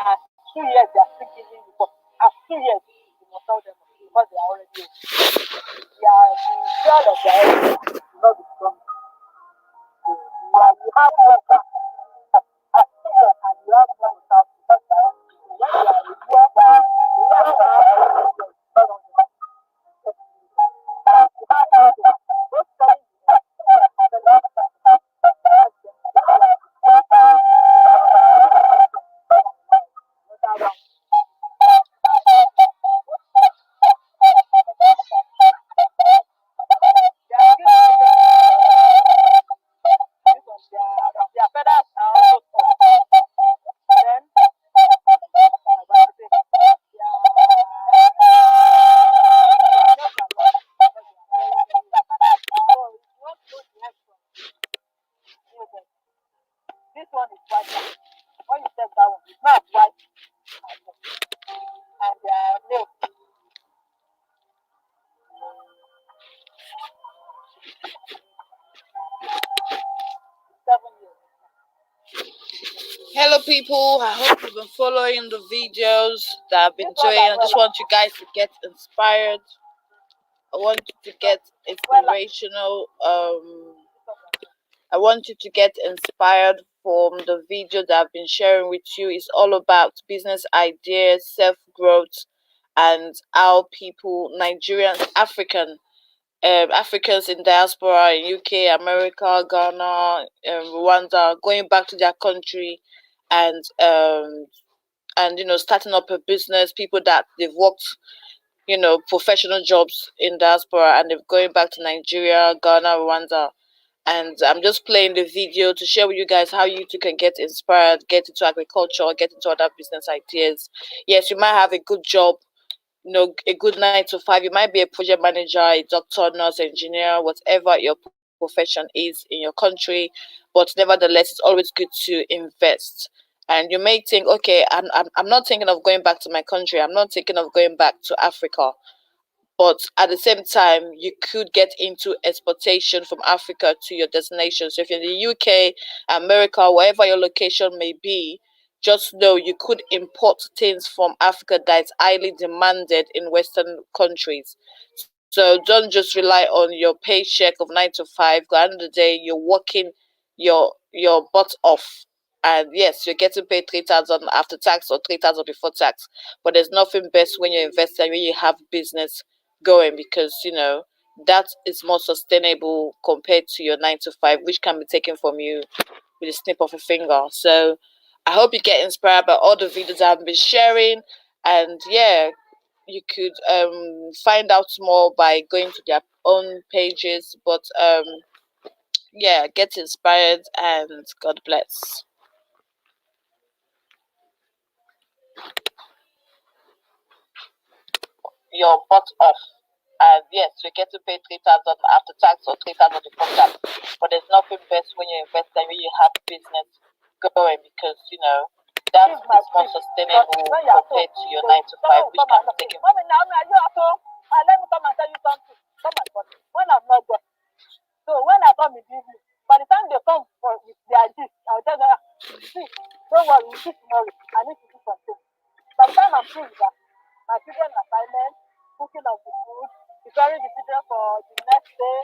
are 2 years, they are still giving you, but after 2 years, you must tell them because they are already old. Yeah, the share of their age will not be strong. So you have one back at 2 years and you have one without because when you are a year, you have to have 2 years because of the you have to those telling you the last their feathers are also soft. Then this one is white. When you check that one, it's not white. And they are milk. Hello, people. I hope you've been following the videos that I've been doing. I just want you guys to get inspired. I want you to get inspirational. I want you to get inspired from the video that I've been sharing with you. It's all about business ideas, self growth, and how people, Nigerians, Africans in diaspora in UK, America, Ghana, Rwanda, going back to their country and starting up a business. People that they've worked professional jobs in diaspora and they're going back to Nigeria, Ghana, Rwanda. And I'm just playing the video to share with you guys how you too can get inspired, get into agriculture, get into other business ideas. Yes, you might have a good job, a good 9 to 5. You might be a project manager, a doctor, nurse, engineer, whatever your profession is in your country. But nevertheless, it's always good to invest. And you may think, okay, I'm not thinking of going back to my country. I'm not thinking of going back to Africa. But at the same time, you could get into exportation from Africa to your destination. So if you're in the UK, America, wherever your location may be, just know you could import things from Africa that is highly demanded in Western countries. So don't just rely on your paycheck of 9 to 5. At the end of the day, you're working your butt off. And yes, you're getting paid 3,000 after tax or 3,000 before tax. But there's nothing best when you're investing, when you have business going, because that is more sustainable compared to your 9 to 5, which can be taken from you with a snip of a finger. So I hope you get inspired by all the videos I've been sharing, and yeah, you could find out more by going to their own pages. But yeah, get inspired and God bless. Your butt off. And yes, you get to pay 3,000 after tax or 3,000 before tax. But there's nothing best when you invest and when you have business going, because that is more sustainable compared to your 9 to 5, which can be taken. Mommy, now are you at home? Let me come and tell you something. Come on, but when I'm not there. So when I come in the evening, by the time they come for their gist, I'll tell them, see, don't worry, we'll see tomorrow. I need to do something. By the time I'm through with that, my children assignment, cooking of the food, preparing the children for the next day.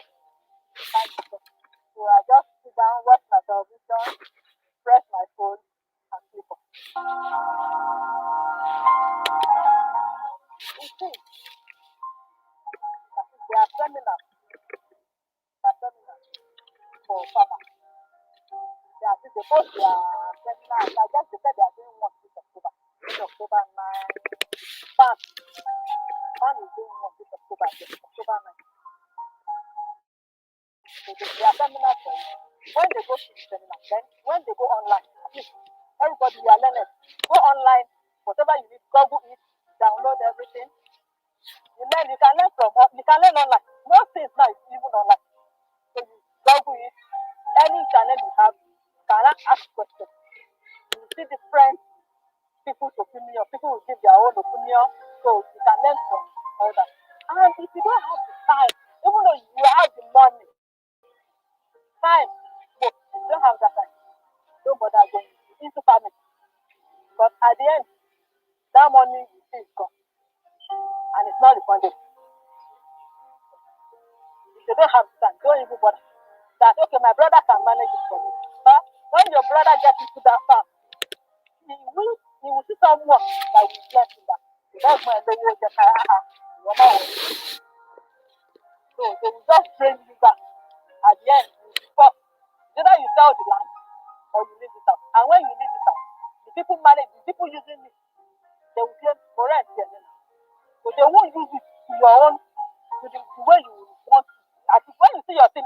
And so I just sit down, watch my television, press my phone, and sleep off. You see, there are seminars. For farmers. Yeah, since they post their seminar, I guess they said they are doing one this October. This October 9. One is doing one this October, October 9. So they are seminars for you. When they go to the seminar, then when they go online, please, everybody, you are learners. Go online, whatever you need, Google it, download everything. You can learn online. Most things now is even online. So you Google it, any channel you have, you can ask questions. You see different people's opinion. People will give their own opinion, so you can learn from all that. And if you don't have the time, even though you have the money, time, but you don't have that time, don't bother going into farming. But at the end, that money is gone. And it's not refunded. If you don't have time, don't even bother. That, okay, my brother can manage it for me. But when your brother gets into that farm, he will see someone that will bless him back. That's when they will get so they will just drain you back. At the end, you will stop. Either you sell the land or you leave it out. And when you leave it out, the people using it, they will claim for rent here. So they won't use it to your own, to the way you want it. At least when you see your thing,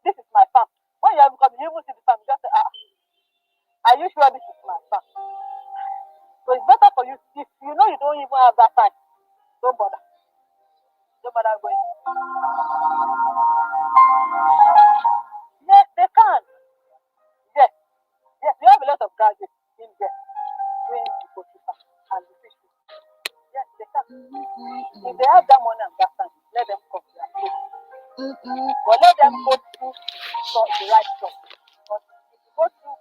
this is my farm. When you have come, you even see the farm, you just say, are you sure this is my farm? So it's better for you, if you know you don't even have that time, don't bother. Don't bother going. Yes, they can. Yes, yes, we have a lot of graduates in there doing the poultry farm and the fish. Yes, they can. If they have that money and that time, let them come to their place. But let them go through the right stuff. But if you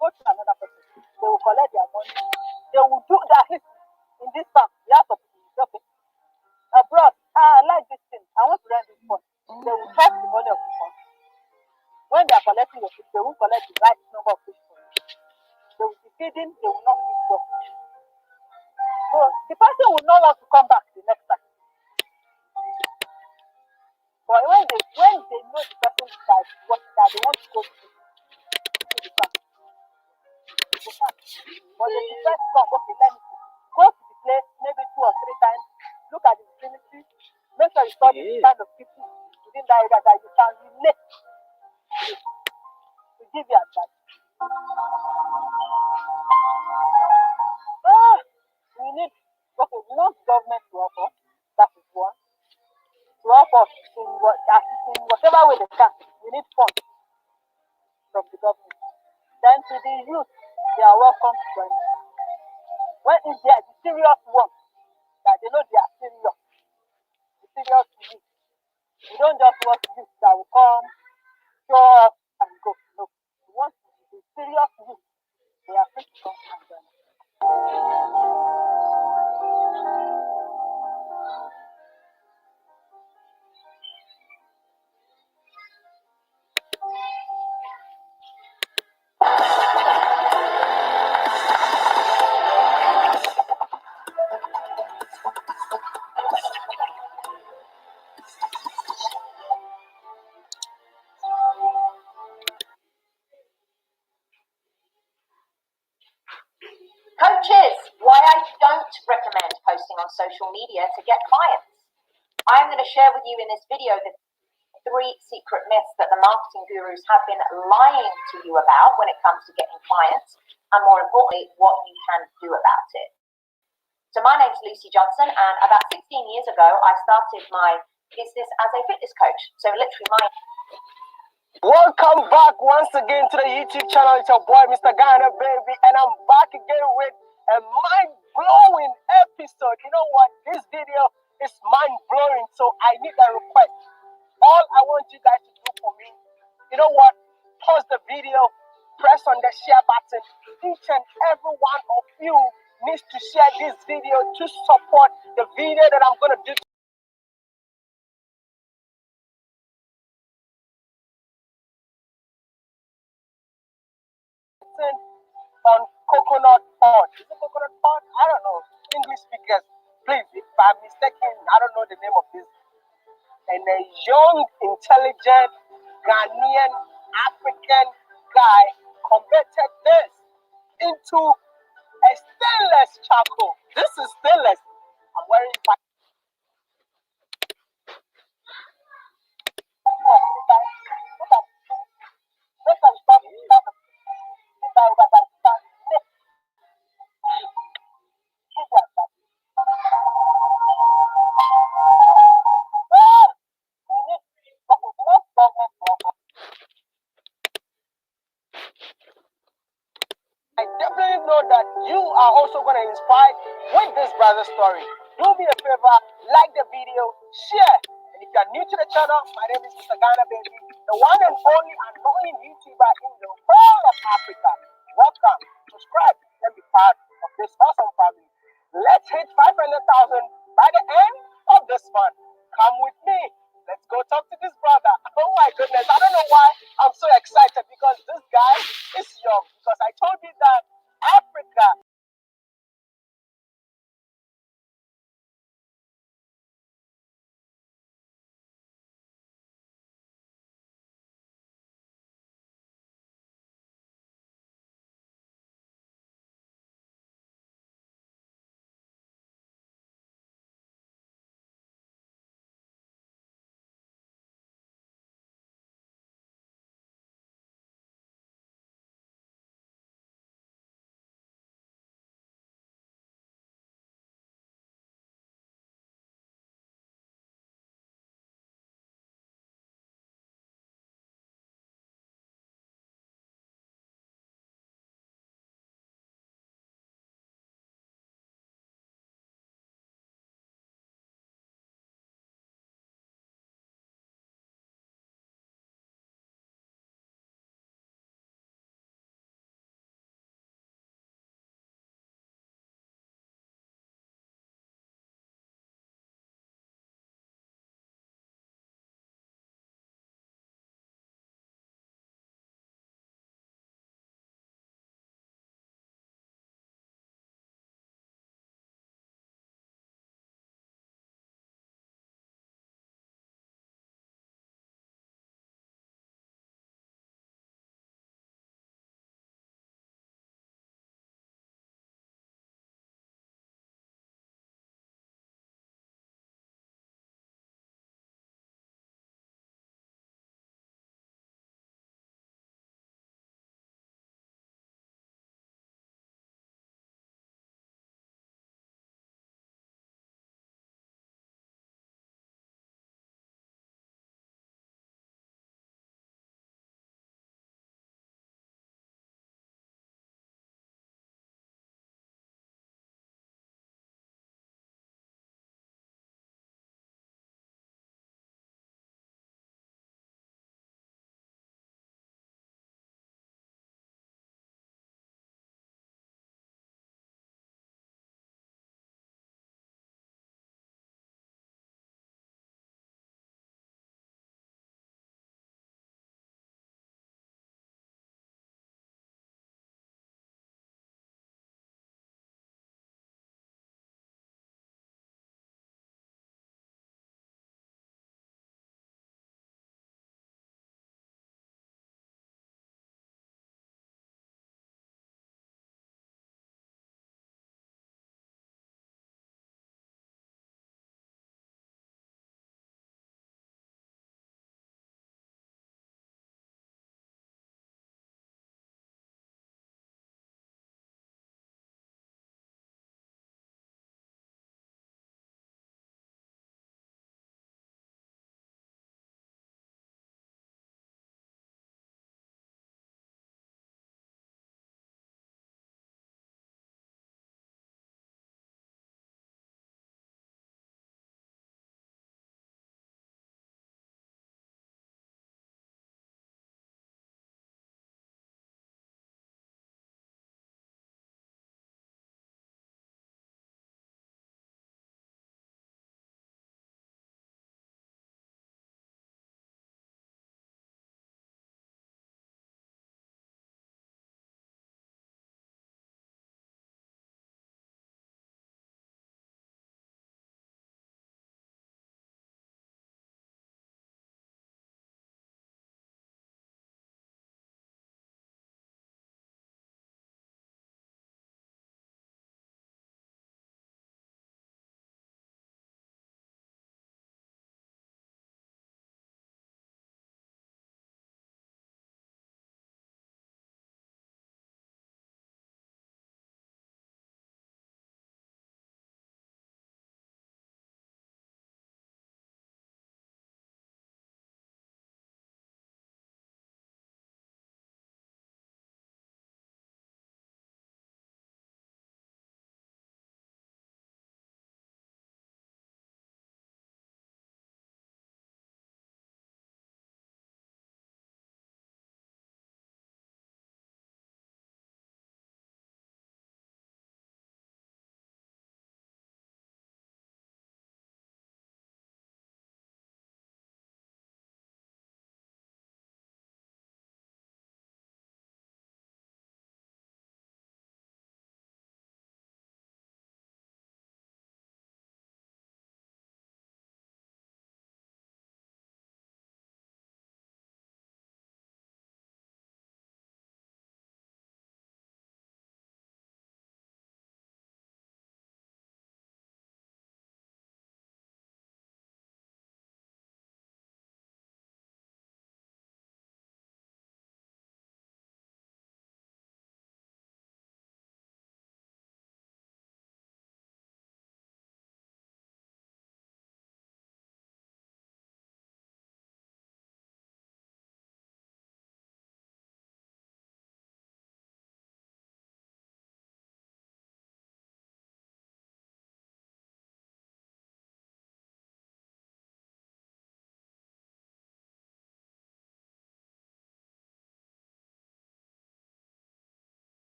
go to another person, they will collect their money. They will do that in this farm. You have to okay. Abroad, I like this thing. I want to rent this fund. They will track the money of the fund. When they are collecting your fish, they will collect the right number of fish for you. They will be feeding, they will not feed well. So the person will not want to come back the next time. But when they know the person that they want to go to the farm, they can. But they decide to come, okay, let me go to the place maybe 2 or 3 times, look at the vicinity, make sure you study the kind of people within that area that you can relate to give you advice. We want government to help us. That is one. To help us in whatever way they can. We need funds from the government. Then to the youth, they are welcome to join us. When is there the serious one that they know they are serious? The serious youth. We don't just want youth that will come, show up and go. No. We want the serious youth. They are free to come and join us. Coaches, why I don't recommend posting on social media to get clients. I'm going to share with you in this video the 3 secret myths that the marketing gurus have been lying to you about when it comes to getting clients, and more importantly, what you can do about it. So my name's Lucy Johnson, and about 16 years ago, I started my business as a fitness coach. So literally Welcome back once again to the YouTube channel. It's your boy, Mr. Ghana, baby, and I'm back again with a mind-blowing episode. You know what? This video is mind-blowing, so I need a request. All I want you guys to do for me, you know what? Pause the video, press on the share button. Each and every one of you needs to share this video to support the video that I'm going to do. On coconut pod. Is it coconut pod? I don't know. English speakers, please, if I'm mistaken, I don't know the name of this. And a young, intelligent, Ghanaian, African guy converted this into a stainless charcoal. This is stainless. I'm wearing my I definitely know that you are also going to inspire with this brother story. Do me a favor, like the video, share. And if you're new to the channel, my name is Mr. Ghana, baby, the one and only annoying YouTuber in the whole of Africa. Welcome, subscribe, and be part of this because this guy is young. Because I told you that Africa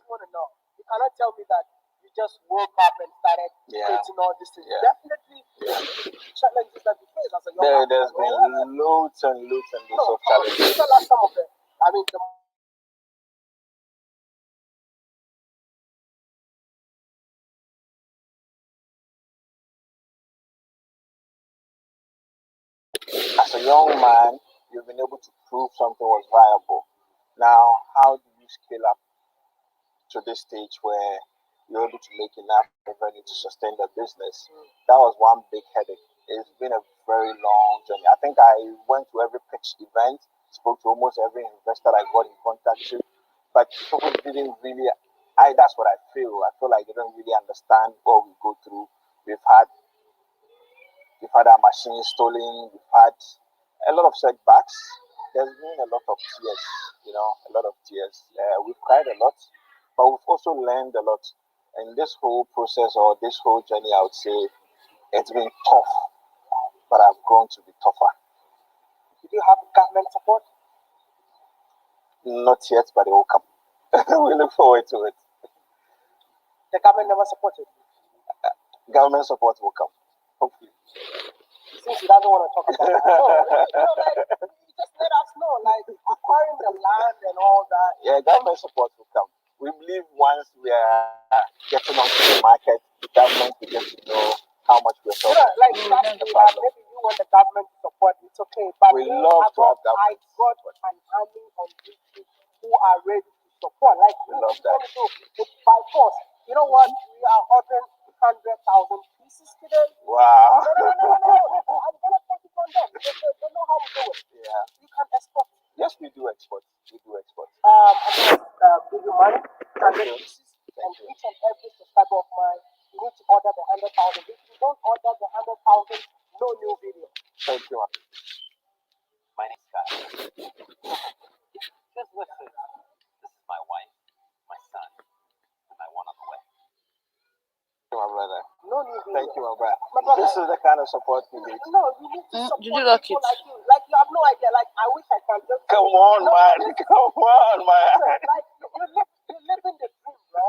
just want to know. You cannot tell me that you just woke up and started creating all these things. Definitely, challenges that you face as a young man. There's been loads and loads and loads of challenges. Tell us some of them. I mean, As a young man, you've been able to prove something was viable. Now, how do you scale up to this stage where you're able to make enough revenue to sustain the business? That was one big headache. It's been a very long journey. I think I went to every pitch event, spoke to almost every investor I got in contact with, but people didn't really. That's what I feel. I feel like they don't really understand what we go through. We've had our machines stolen. We've had a lot of setbacks. There's been a lot of tears, a lot of tears. We've cried a lot, but we've also learned a lot. And this whole process or this whole journey, I would say, it's been tough, but I've grown to be tougher. did you have government support? Not yet, but it will come. We look forward to it. The government never supported you. Government support will come, hopefully. Since you doesn't want to talk about that. You just let us know, like acquiring the land and all that. Yeah, government support will come. We believe once we are getting onto the market, the government will get to know how much we're selling. Like maybe you want the government to support, it's okay. But we love to have government. I got an army on YouTube who are ready to support. Like we love that. It's by force. You know what? We are ordering 100,000 pieces today. Wow. No. I'm gonna take it from them. They know how to do it. Yeah. You can export. Yes, we do export. I'm gonna give you money, 100 pieces, and each and every subscriber of mine, you need to order the 100,000. If you don't order the 100,000, no new video. Thank you. My name's Kyle. Just listen. This is my wife, my son, and my one on the way. Thank you, my brother. No new video. Thank you, my brother. This is the kind of support we need. No, you need to support Did you like people it? like you. Like you have no idea. Like I wish I can just. Come on, man. Come on, man. Like you're living the dream, bro.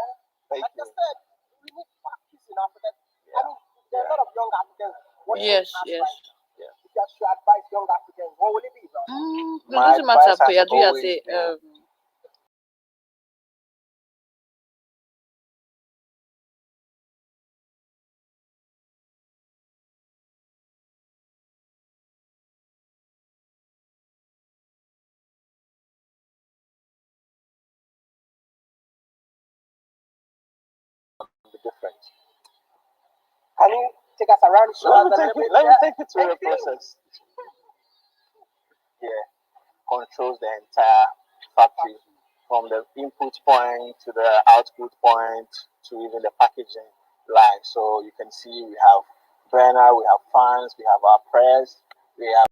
Thank like you. I said, we need practice in Africa. I mean, there are a lot of young Africans. Yes. If you should advise young Africans, what will it be, bro? It doesn't matter. advice has I do always say been different. Can you take us around? Let me take you through the process. Yeah, controls the entire factory from the input point to the output point to even the packaging line. So you can see we have burner, we have fans, we have our press, we have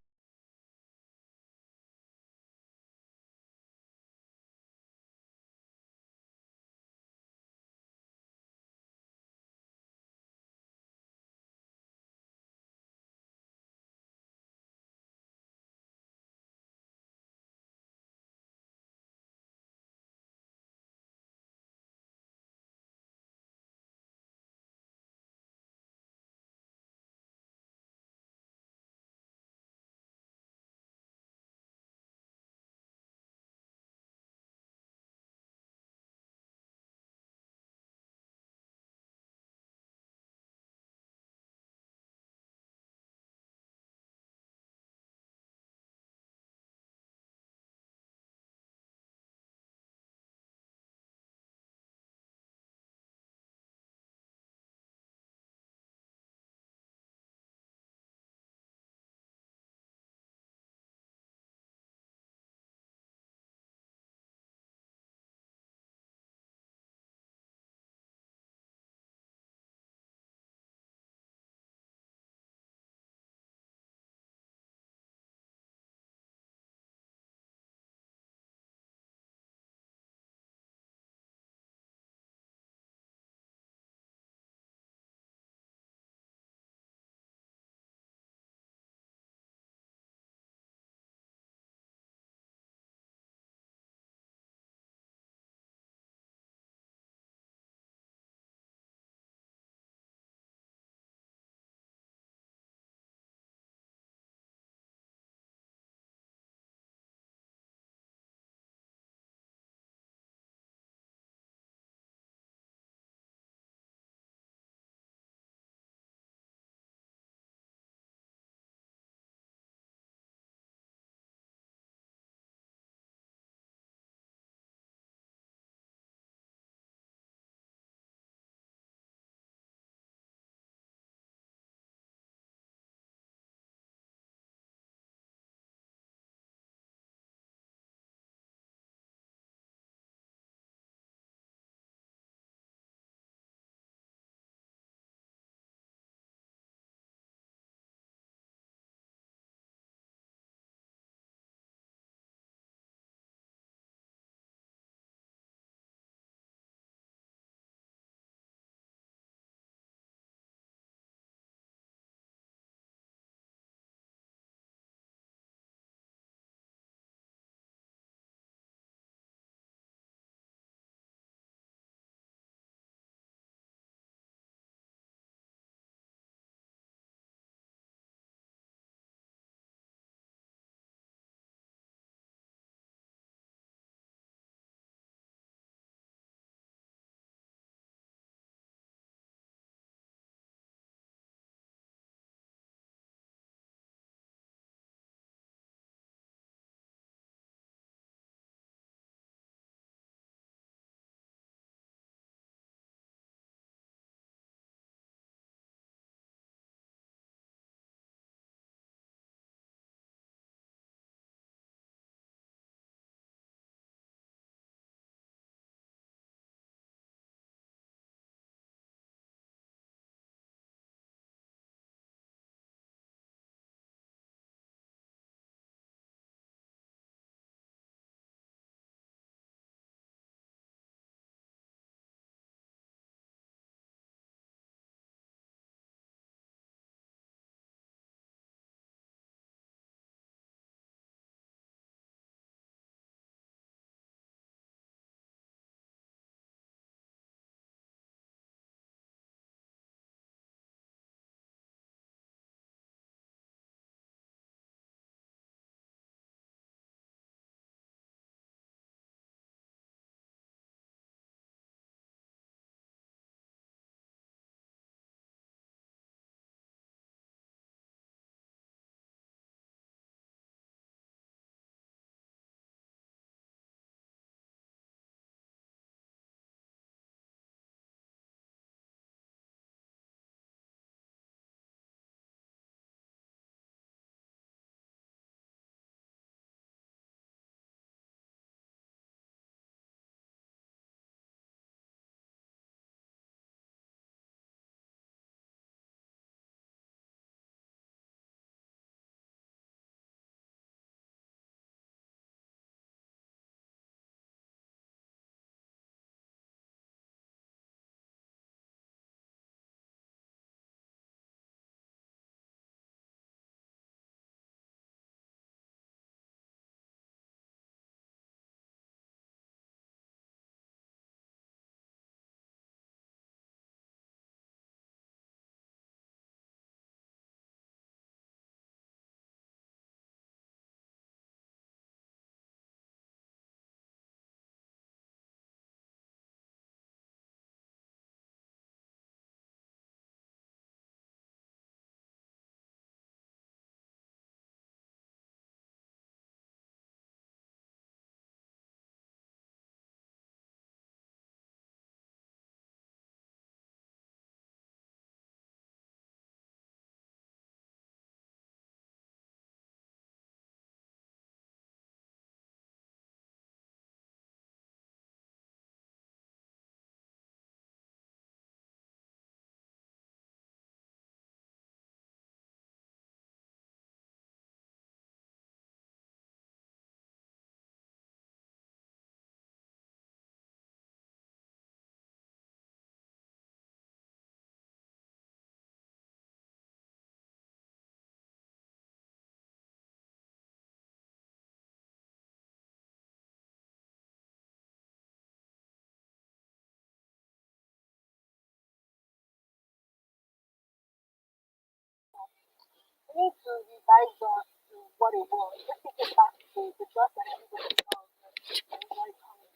we need to revive just to what it was. Let's take it back to the just that everybody loves and enjoy coming.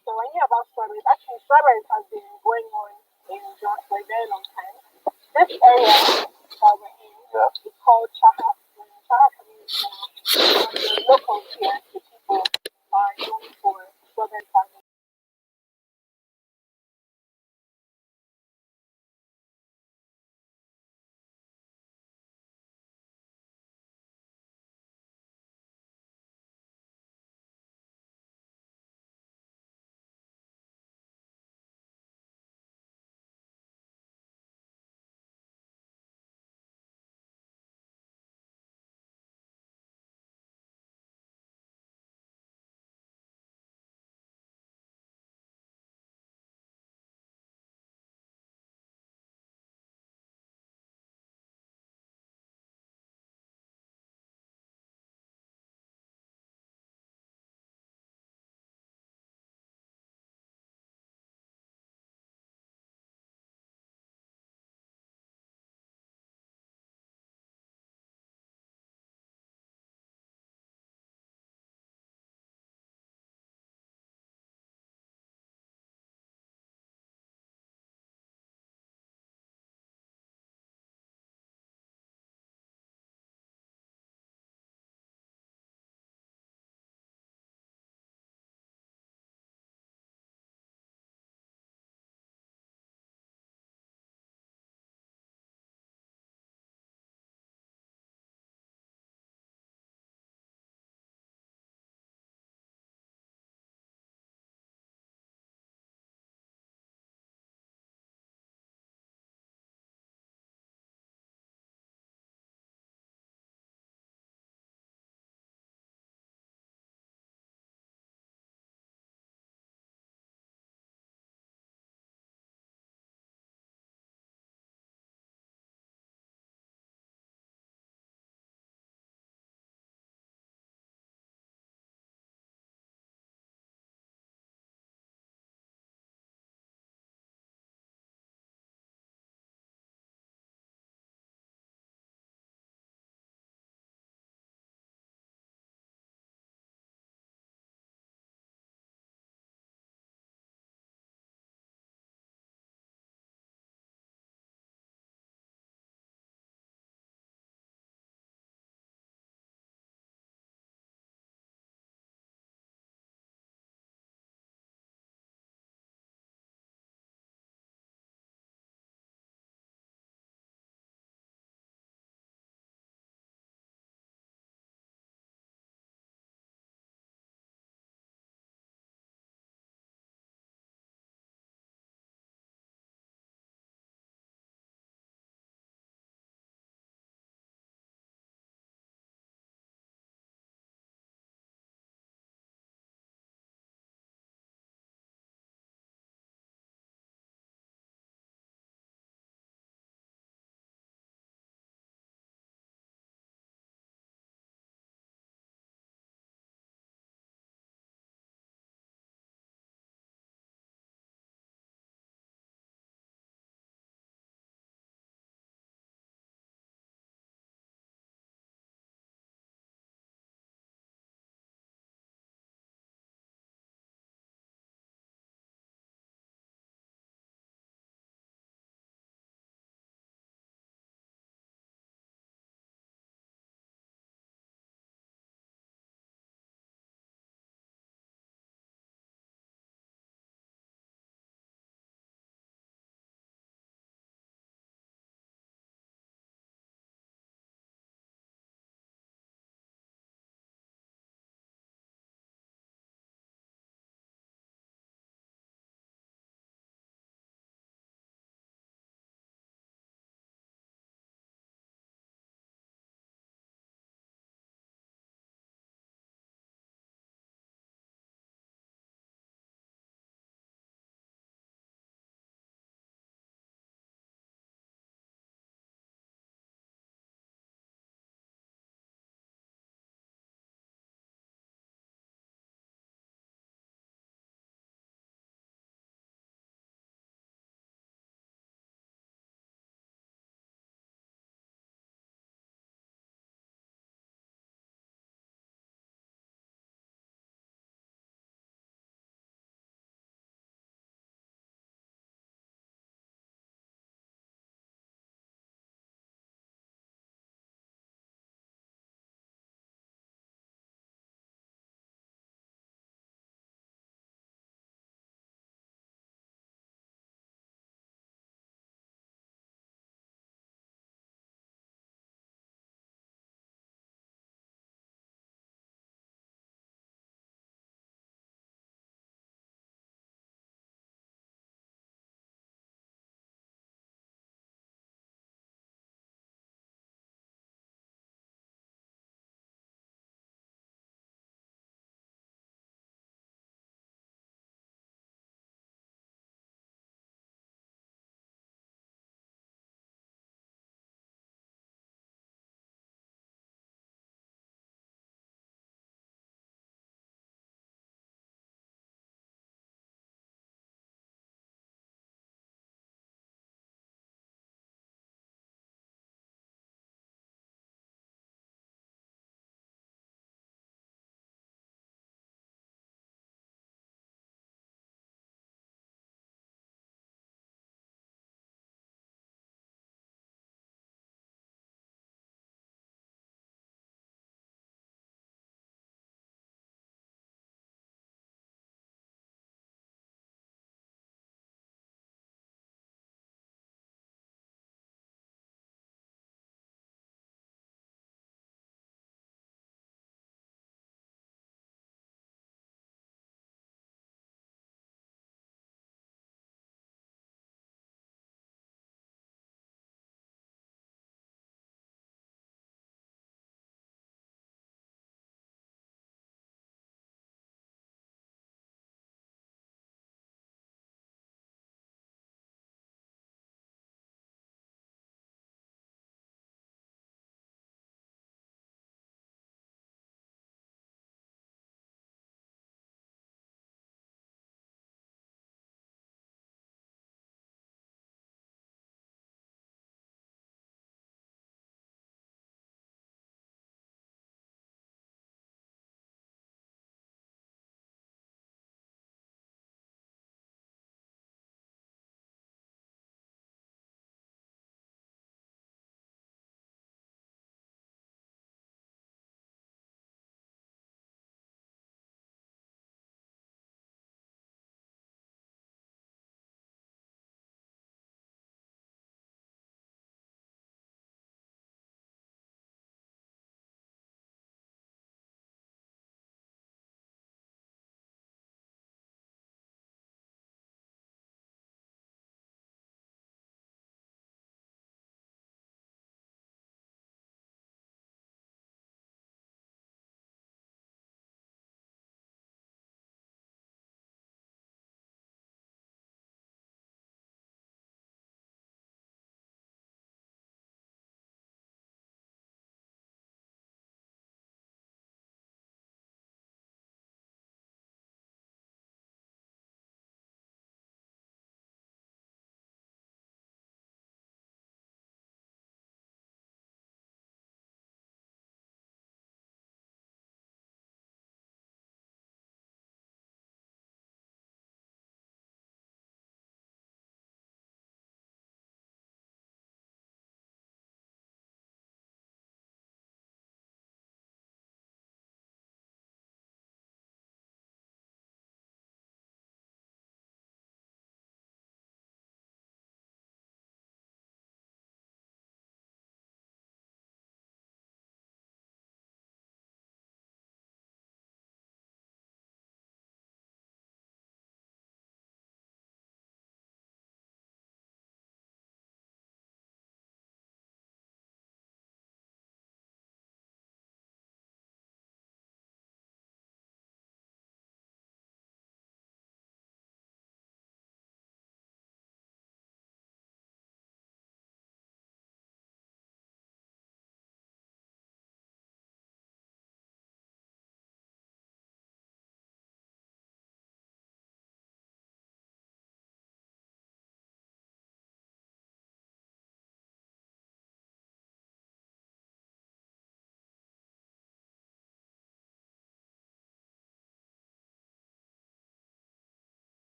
So when you hear about strawberries, actually strawberries has been going on in just for a very long time. This area that we're in is called Chaha. Chaha community now. And the locals here, the people, are known for strawberry farming.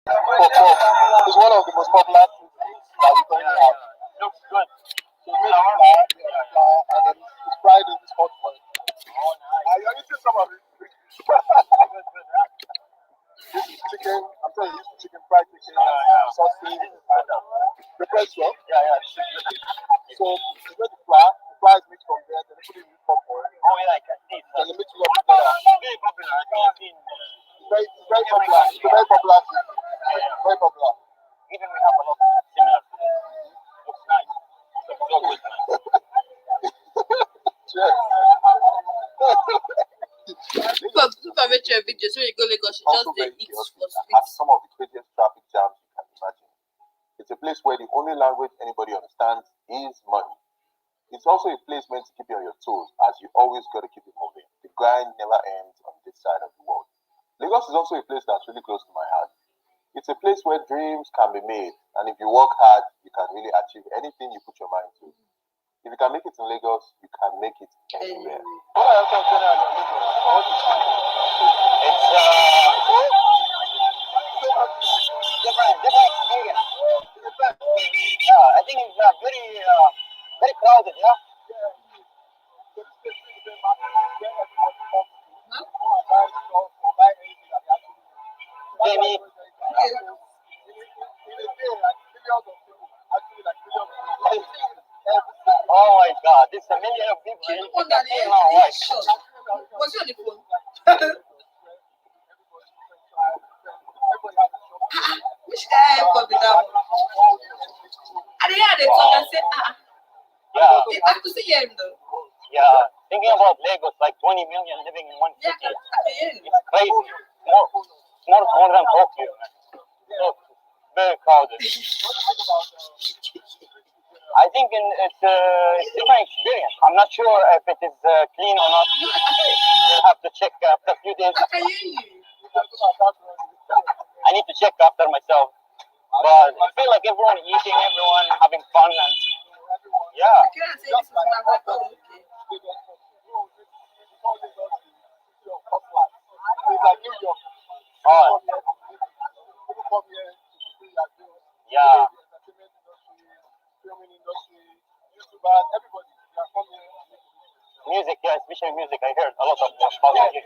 It's one of the most popular things that we currently have. Looks good. So we made flour, and then it's fried in this hot oil. Are you eating some of it? This is chicken. I'm telling you, this is chicken, fried chicken, sausage, and the breast one. So you make the flour. The flour is mixed from there. Then they put it in this hot oil. Oh yeah, I can see it. Then they mix it up together. Very popular. I think I've seen. It's very popular. It's a very popular thing. Very popular. Even we have a lot similar to this. Looks nice. Looks so good, man. Yes. If I make you a video, so you go Lagos, you just Also dey very eat chaotic for and street. has some of the craziest traffic jams you can imagine. It's a place where the only language anybody understands is money. It's also a place meant to keep you on your toes, as you always got to keep it moving. The grind never ends on this side of the world. Lagos is also a place that's really close to my heart. It's a place where dreams can be made, and if you work hard, you can really achieve anything you put your mind to. If you can make it in Lagos, you can make it anywhere. What else is there at Lagos? It's different experience. Yeah, I think it's very crowded. Yeah. Maybe. Oh my God, this is a million of people. You You know what can that see is? now, Yeah, right? sure. Was you on the phone? Which airport be that one? And they had they talk and say, Yeah, I have to see him though. yeah. Thinking about Lagos, like 20 million living in one Yeah, city. I can hear you. It's crazy. More than Tokyo, man. So, very crowded. I think it's a different experience. I'm not sure if it is clean or not. We'll have to check after a few days. I can hear you. I need to check after myself. But I feel like everyone eating, everyone having fun, and yeah. I can't say this is my work. Oh, okay. Oh, yeah. Music, yeah, especially music. I heard a lot of music.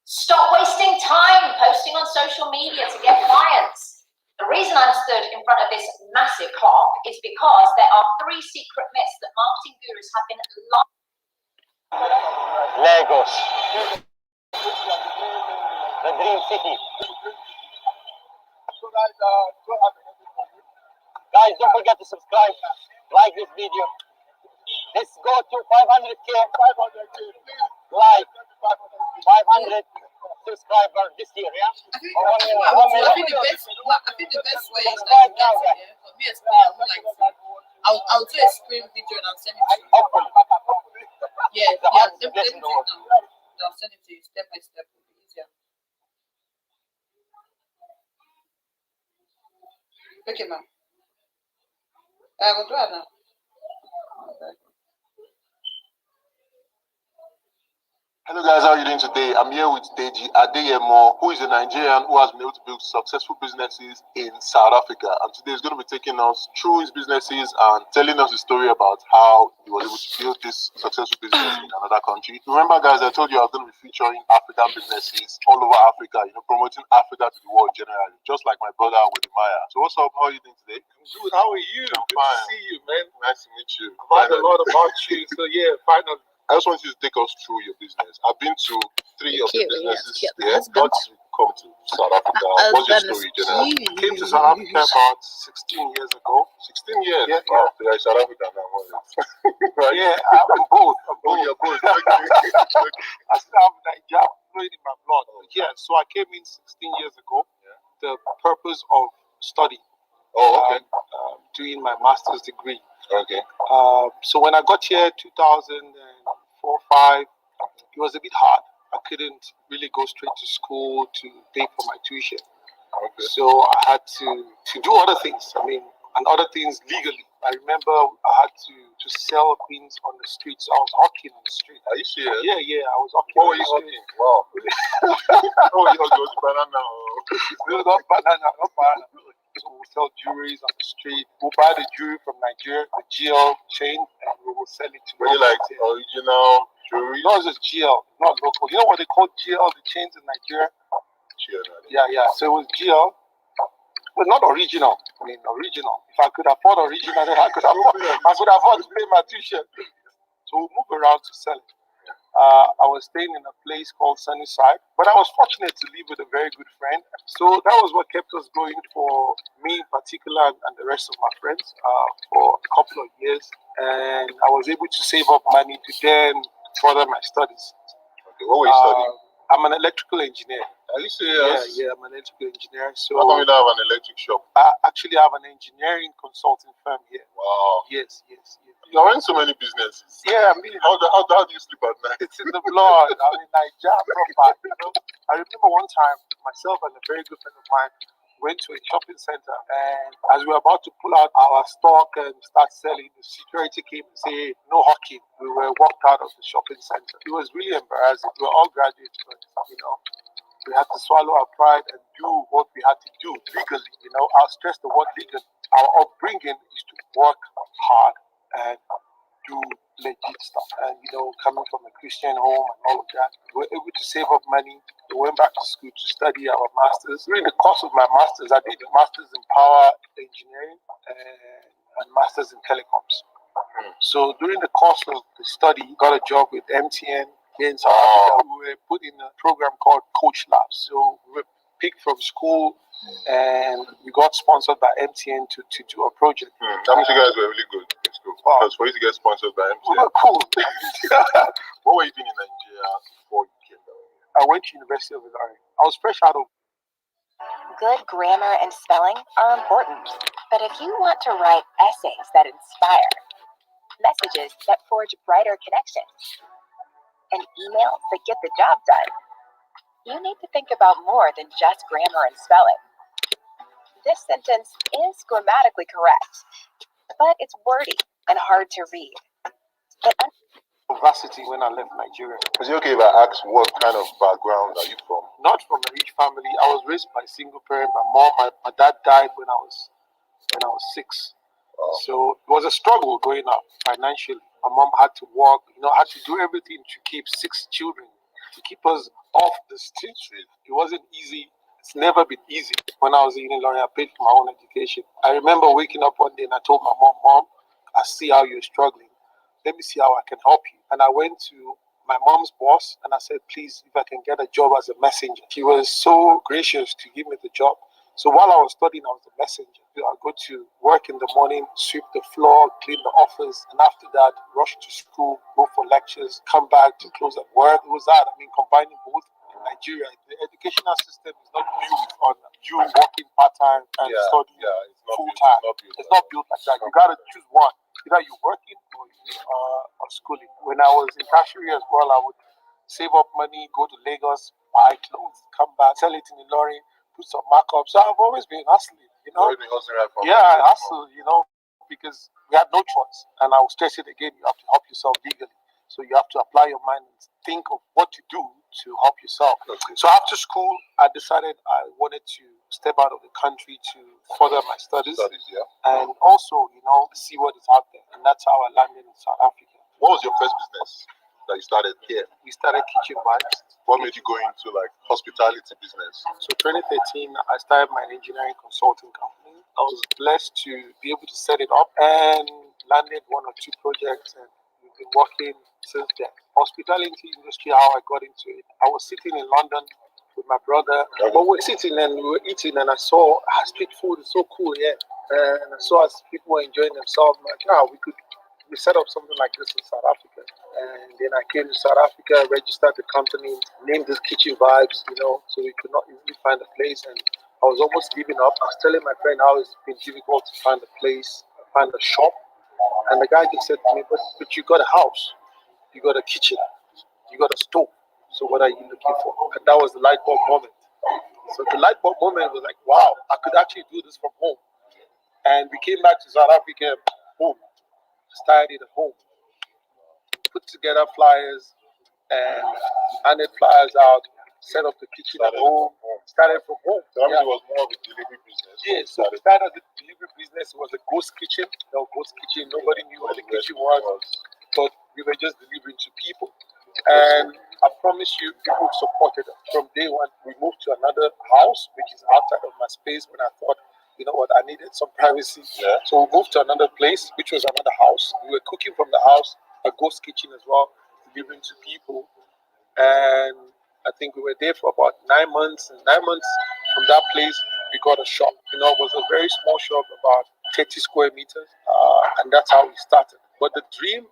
Stop wasting time posting on social media to get clients. The reason I'm stood in front of this massive clock is because there are 3 secret myths that marketing gurus have been lying. Lagos, the dream city. Guys, don't forget to subscribe, like this video. Let's go to 500k. Like 500 subscribers this year, yeah? I think, Or 1 million. I think the best way is that you get it. Yeah? For me, especially, I would like to. I'll do a screen video and I'll send it to you. Hopefully. Yeah, The yeah. hardest Let me blessing do it in the now. I'll send it to you step by step. It'll be easier. Okay, ma'am. I will do it now. Okay. Hello guys, how are you doing today? I'm here with Deji Adeyemo, who is a Nigerian who has been able to build successful businesses in South Africa. And today he's going to be taking us through his businesses and telling us a story about how he was able to build this successful business in another country. Remember guys, I told you I was going to be featuring African businesses all over Africa, promoting Africa to the world generally, just like my brother with Maya. So what's up? How are you doing today? I'm good. How are you? I'm Good fine. to see you, man. Nice to meet you. I've heard a lot about you, so yeah, finally. I just want you to take us through your business. I've been to 3 of the businesses there. How did you come to South Africa? What's your story, generally? Came to South Africa about 16 years ago. 16 years. Yeah. Wow, so you're in South Africa now. Right? Yeah, I'm both. Oh, you're both. Okay. I still have Nigeria flowing in my blood. Yeah, so I came in 16 years ago. The purpose of study. Oh, okay. Doing my master's degree. Okay. So when I got here 2004-5, it was a bit hard. I couldn't really go straight to school to pay for my tuition. Okay. So I had to do other things. And other things legally. I remember I had to sell things on the street, so I was hawking on the street. Are you serious? Yeah, I was hawking. What were you hawking? Wow. Oh, you was banana. No, not banana, not banana. So we sell jewelries on the street. We'll buy the jewelry from Nigeria, the GL chain, and we will sell it to Were you like original jewelry? No, it's just GL, not local. You know what they call GL, the chains in Nigeria? Yeah. So it was GL, but not original. I mean, original. If I could afford original, then I could afford to pay my tuition. So we move around to sell it. I was staying in a place called Sunnyside, but I was fortunate to live with a very good friend. So that was what kept us going for me in particular and the rest of my friends for a couple of years. And I was able to save up money to then further my studies. Okay, what were you studying? I'm an electrical engineer. Are you serious? Yeah, I'm an electrical engineer. So how come you don't have an electric shop? I actually have an engineering consulting firm here. Wow. Yes. You're in so many businesses. Yeah, I mean, how do you sleep at night? It's in the blood. I mean, Nigeria proper. You know, I remember one time myself and a very good friend of mine went to a shopping center, and as we were about to pull out our stock and start selling, the security came and said, "No hawking." We were walked out of the shopping center. It was really embarrassing. We were all graduates, but we had to swallow our pride and do what we had to do legally. I'll stress the word legal. Our upbringing is to work hard and do legit stuff. And coming from a Christian home and all of that, we were able to save up money. We went back to school to study our masters. During the course of my masters, I did a masters in power engineering and masters in telecoms. So during the course of the study, got a job with MTN here in South Africa. We were put in a program called Coach Labs. So we were picked from school and we got sponsored by MTN to do a project. That means you guys were really good in school. Wow. Because for you to get sponsored by MTN. We were cool. What were you doing in Nigeria before you came down here? I went to University of Ilorin. I was fresh out of. Good grammar and spelling are important, but if you want to write essays that inspire, messages that forge brighter connections, and emails that get the job done, you need to think about more than just grammar and spelling. This sentence is grammatically correct, but it's wordy and hard to read. University when I left Nigeria. Is it okay if I ask what kind of background are you from? Not from a rich family. I was raised by a single parent. My dad died when I was 6. Wow. So it was a struggle growing up financially. My mom had to work, had to do everything to keep 6 children, to keep us off the street. It wasn't easy. It's never been easy. When I was in Ilorin, I paid for my own education. I remember waking up one day and I told my mom, I see how you're struggling. Let me see how I can help you. And I went to my mom's boss and I said, please, if I can get a job as a messenger. She was so gracious to give me the job. So while I was studying, I was a messenger. I go to work in the morning, sweep the floor, clean the office, and after that, rush to school, go for lectures, come back to close at work. It was that. I mean, combining both. In Nigeria, the educational system is not built on you working part-time and studying full-time. It's not built like that. You got to choose one. Either you're working or you are schooling. When I was in tertiary as well, I would save up money, go to Lagos, buy clothes, come back, sell it in the lorry, put some markup. So I've always been hustling, Always been hustling right from I hustle, because we had no choice. And I'll stress it again, you have to help yourself legally. So you have to apply your mind and think of what to do to help yourself. Okay. So after school, I decided I wanted to step out of the country to further my studies. And also, see what is out there. And that's how I landed in South Africa. What was your first business that you started here? We started Kitchen Vibes. What made you go into hospitality business? So 2013, I started my engineering consulting company. I was blessed to be able to set it up and landed 1 or 2 projects, and we've been working since then. Hospitality industry, how I got into it. I was sitting in London with my brother, but we're sitting and we were eating, and I saw street food is so cool here. And I saw as people were enjoying themselves, I'm like, we set up something like this in South Africa. And then I came to South Africa, registered the company, named this Kitchen Vibes, so we could not easily find a place. And I was almost giving up. I was telling my friend how it's been difficult to find a place, find a shop. And the guy just said to me, but you got a house, you got a kitchen, you got a stove. So what are you looking for? And that was the light bulb moment. So the light bulb moment was like, wow, I could actually do this from home. And we came back to South Africa home. Started at home. Put together flyers and handed flyers out. Set up the kitchen at home. Started from home. So it was more of a delivery business. Yeah, so we started the delivery business. It was a ghost kitchen. No ghost kitchen. Nobody knew where the kitchen was. But we were just delivering to people. And I promise you, people supported us. From day one, we moved to another house, which is outside of my space when I thought, you know what, I needed some privacy. Yeah. So we moved to another place, which was another house. We were cooking from the house, a ghost kitchen as well, delivering to people. And I think we were there for about 9 months. And 9 months from that place, we got a shop. You know, it was a very small shop, about 30 square meters. And that's how we started. But the dream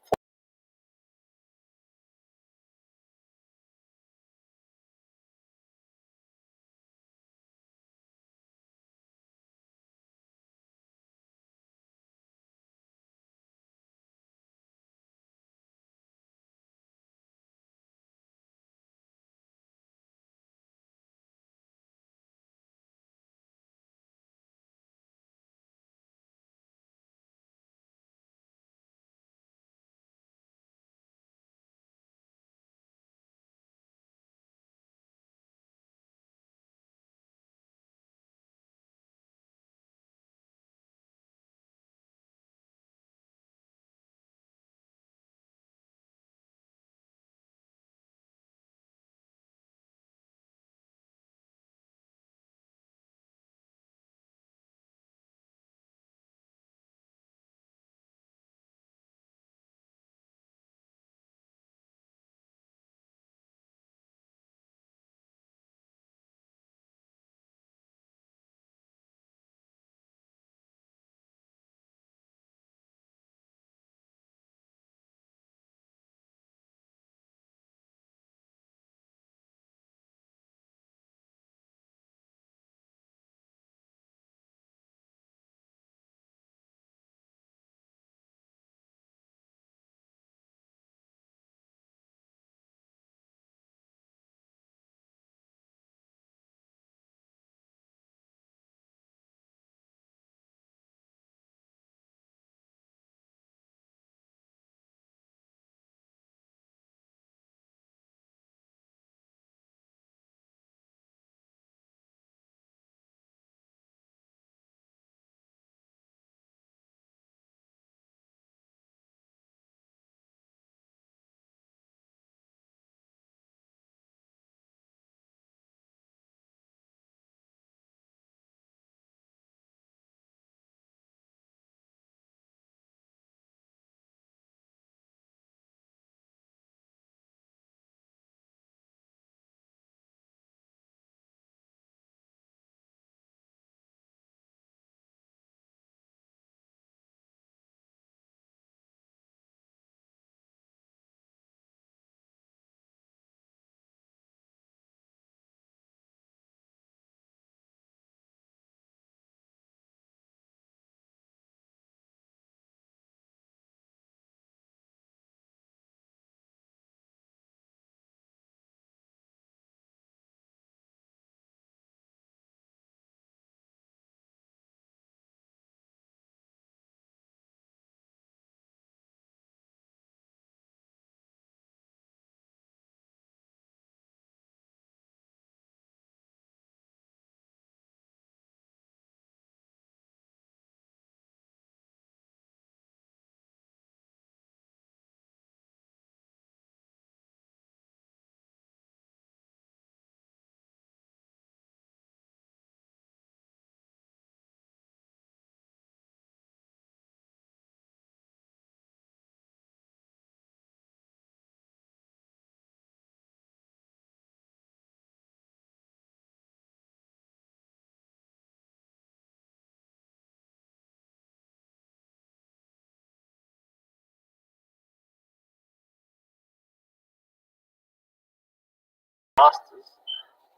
masters,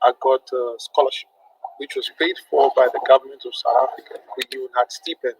I got a scholarship, which was paid for by the government of South Africa. We had stipend.